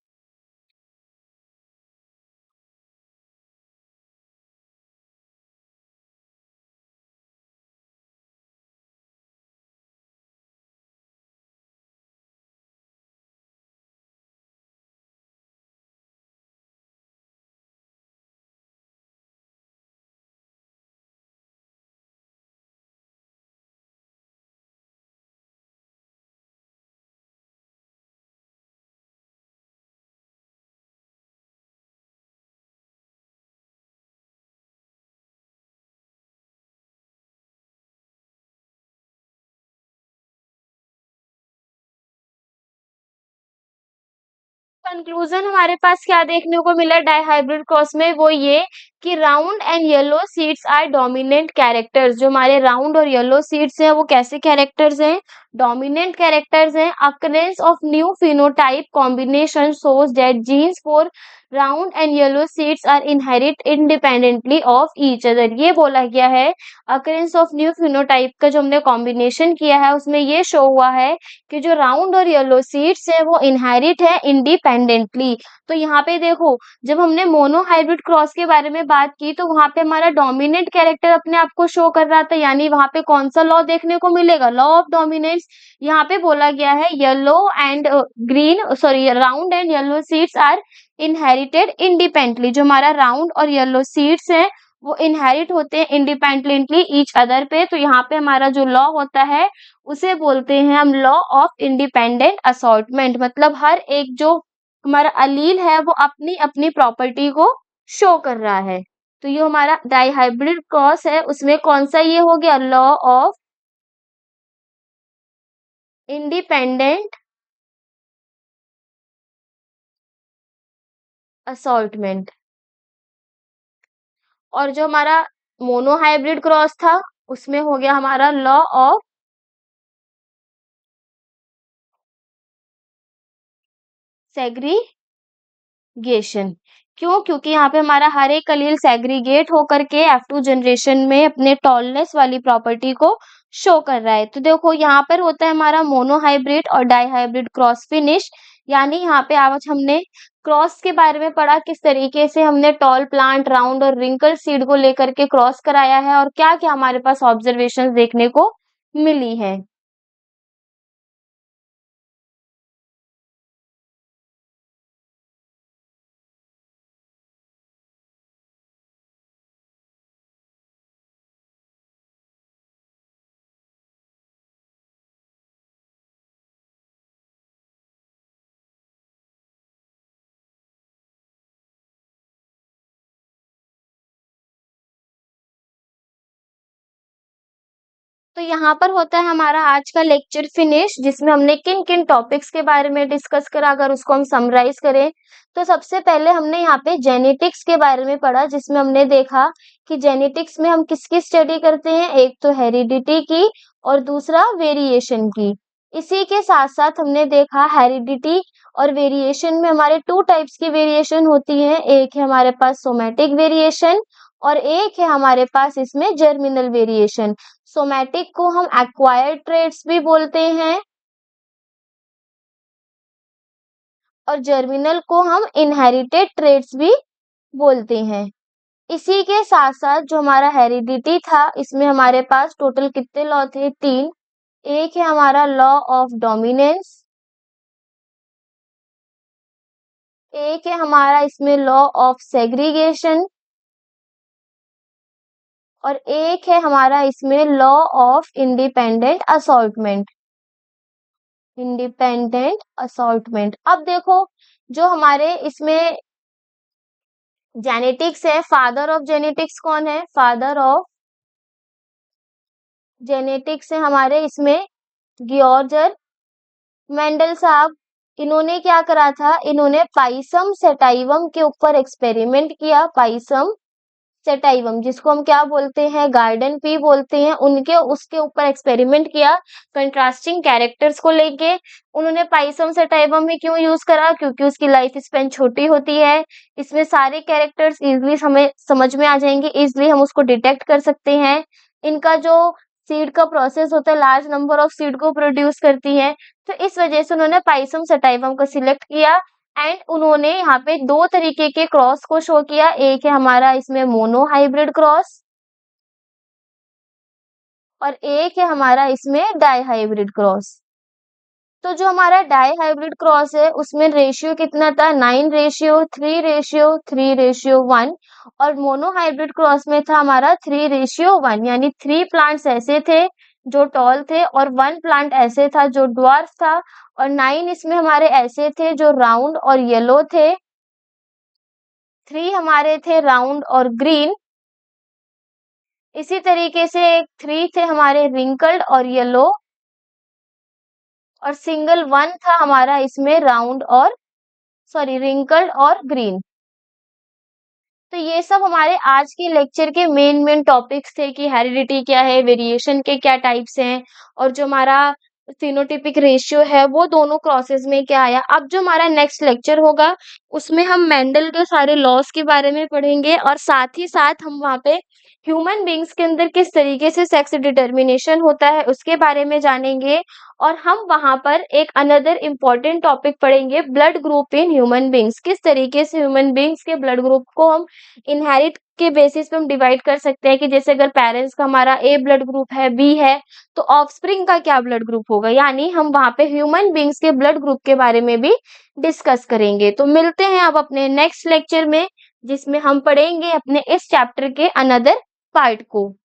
कंक्लूजन हमारे पास क्या देखने को मिला डाइहाइब्रिड क्रॉस में, वो ये कि round and yellow seeds are dominant characters. जो हमारे राउंड और येलो सीड्स हैं वो कैसे कैरेक्टर्स हैं, डोमिनेंट कैरेक्टर्स हैं। Occurrence of new phenotype combination shows that genes for round and yellow seeds are inherit independently of each other. ये बोला गया है अकरेंस ऑफ न्यू फिनोटाइप का जो हमने कॉम्बिनेशन किया है उसमें ये शो हुआ है कि जो राउंड और येलो सीड्स है वो इनहेरिट है इंडिपेंडेंटली। तो यहाँ पे देखो, जब हमने मोनो हाइब्रिड क्रॉस के बारे में बात की तो वहां पे हमारा डोमिनेंट कैरेक्टर अपने आप को शो कर रहा था, यानी वहां पे कौन सा लॉ देखने को मिलेगा, लॉ ऑफ डोमिनेंस। यहाँ पे बोला गया है yellow and green, sorry, round and yellow seeds are inherited independently. जो हमारा राउंड और येलो सीड्स हैं वो इनहेरिट होते हैं इंडिपेंडेंटली ईच अदर पे। तो यहाँ पे हमारा जो लॉ होता है उसे बोलते हैं हम लॉ ऑफ इंडिपेंडेंट असॉर्टमेंट। मतलब हर एक जो हमारा अलील है वो अपनी अपनी प्रॉपर्टी को शो कर रहा है। तो ये हमारा डाइहाइब्रिड क्रॉस है, उसमें कौन सा ये हो गया, लॉ ऑफ इंडिपेंडेंट असॉर्टमेंट। और जो हमारा मोनोहाइब्रिड क्रॉस था उसमें हो गया हमारा लॉ ऑफ सेग्रीगेशन। क्यों, क्योंकि यहाँ पे हमारा हर एक अलील सेग्रीगेट होकर के F2 जनरेशन में अपने टॉलनेस वाली प्रॉपर्टी को शो कर रहा है। तो देखो यहाँ पर होता है हमारा मोनोहाइब्रिड और डाइहाइब्रिड क्रॉस फिनिश। यानी यहाँ पे आज हमने क्रॉस के बारे में पढ़ा, किस तरीके से हमने टॉल प्लांट, राउंड और रिंकल सीड को लेकर के क्रॉस कराया है और क्या क्या हमारे पास ऑब्जर्वेशन देखने को मिली है। तो यहाँ पर होता है हमारा आज का लेक्चर फिनिश, जिसमें हमने किन किन टॉपिक्स के बारे में डिस्कस करा। अगर उसको हम समराइज करें तो सबसे पहले हमने यहाँ पे जेनेटिक्स के बारे में पढ़ा, जिसमें हमने देखा कि जेनेटिक्स में हम किसकी स्टडी करते हैं, एक तो हेरिडिटी की और दूसरा वेरिएशन की। इसी के साथ साथ हमने देखा हेरिडिटी और वेरिएशन में हमारे 2 टाइप्स की वेरिएशन होती है, एक है हमारे पास सोमैटिक वेरिएशन और एक है हमारे पास इसमें जर्मिनल वेरिएशन। सोमैटिक को हम एक्वायर्ड ट्रेट्स भी बोलते हैं और जर्मिनल को हम इनहेरिटेड ट्रेट्स भी बोलते हैं। इसी के साथ साथ जो हमारा हेरिडिटी था, इसमें हमारे पास टोटल कितने लॉ थे? 3। एक है हमारा लॉ ऑफ डोमिनेंस, एक है हमारा इसमें लॉ ऑफ सेग्रीगेशन, और एक है हमारा इसमें law of independent assortment. Independent assortment. अब देखो, जो हमारे इसमें जेनेटिक्स है, फादर ऑफ जेनेटिक्स कौन है? फादर ऑफ जेनेटिक्स है हमारे इसमें जियोर्जर मेंडल साहब। इन्होंने क्या करा था? इन्होंने पाइसम सेटाइवम के ऊपर एक्सपेरिमेंट किया। पाइसम सेटाइवम, जिसको हम क्या बोलते हैं? गार्डन पी बोलते हैं। उनके उसके ऊपर एक्सपेरिमेंट किया कंट्रास्टिंग कैरेक्टर्स को लेके। उन्होंने पाइसम सेटाइवम ही क्यों यूज करा? क्योंकि उसकी लाइफ स्पेन छोटी होती है, इसमें सारे कैरेक्टर्स इजिली हमें समझ में आ जाएंगे, इजिली हम उसको डिटेक्ट कर सकते हैं। इनका जो सीड का प्रोसेस होता है, लार्ज नंबर ऑफ सीड को प्रोड्यूस करती है, तो इस वजह से उन्होंने पाइसम सेटाइवम को सिलेक्ट किया। एंड उन्होंने यहाँ पे 2 तरीके के क्रॉस को शो किया। एक है हमारा इसमें मोनो हाइब्रिड क्रॉस, और एक है हमारा इसमें डाई हाइब्रिड क्रॉस। तो जो हमारा डाई हाइब्रिड क्रॉस है, उसमें रेशियो कितना था? 9:3:3:1। और मोनो हाइब्रिड क्रॉस में था हमारा 3:1, यानी 3 प्लांट्स ऐसे थे जो टॉल थे और 1 प्लांट ऐसे था जो ड्वार्फ था, और 9 इसमें हमारे ऐसे थे जो राउंड और येलो थे। 3 हमारे थे राउंड और ग्रीन। इसी तरीके से 3 थे हमारे रिंकल्ड और येलो, और सिंगल 1 था हमारा इसमें राउंड और रिंकल्ड और ग्रीन। तो ये सब हमारे आज के लेक्चर के मेन टॉपिक्स थे कि हेरिडिटी क्या है, वेरिएशन के क्या टाइप्स हैं, और जो हमारा फिनोटिपिक रेशियो है वो दोनों क्रॉसेस में क्या आया। अब जो हमारा नेक्स्ट लेक्चर होगा, उसमें हम मेंडल के सारे लॉज के बारे में पढ़ेंगे, और साथ ही साथ हम वहाँ पे ह्यूमन बींग्स के अंदर किस तरीके से सेक्स डिटर्मिनेशन होता है उसके बारे में जानेंगे। और हम वहां पर एक अनदर इम्पॉर्टेंट टॉपिक पढ़ेंगे, blood group in human beings. किस तरीके से ह्यूमन बींग्स के ब्लड ग्रुप को हम इनहेरिट के बेसिस पे हम डिवाइड कर सकते हैं, कि जैसे अगर पेरेंट्स का हमारा ए ब्लड ग्रुप है, बी है, तो ऑफस्प्रिंग का क्या ब्लड ग्रुप होगा। यानी हम वहां पे ह्यूमन बींग्स के ब्लड ग्रुप के बारे में भी डिस्कस करेंगे। तो मिलते हैं अब अपने नेक्स्ट लेक्चर में, जिसमें हम पढ़ेंगे अपने इस चैप्टर के अनदर पार्ट को।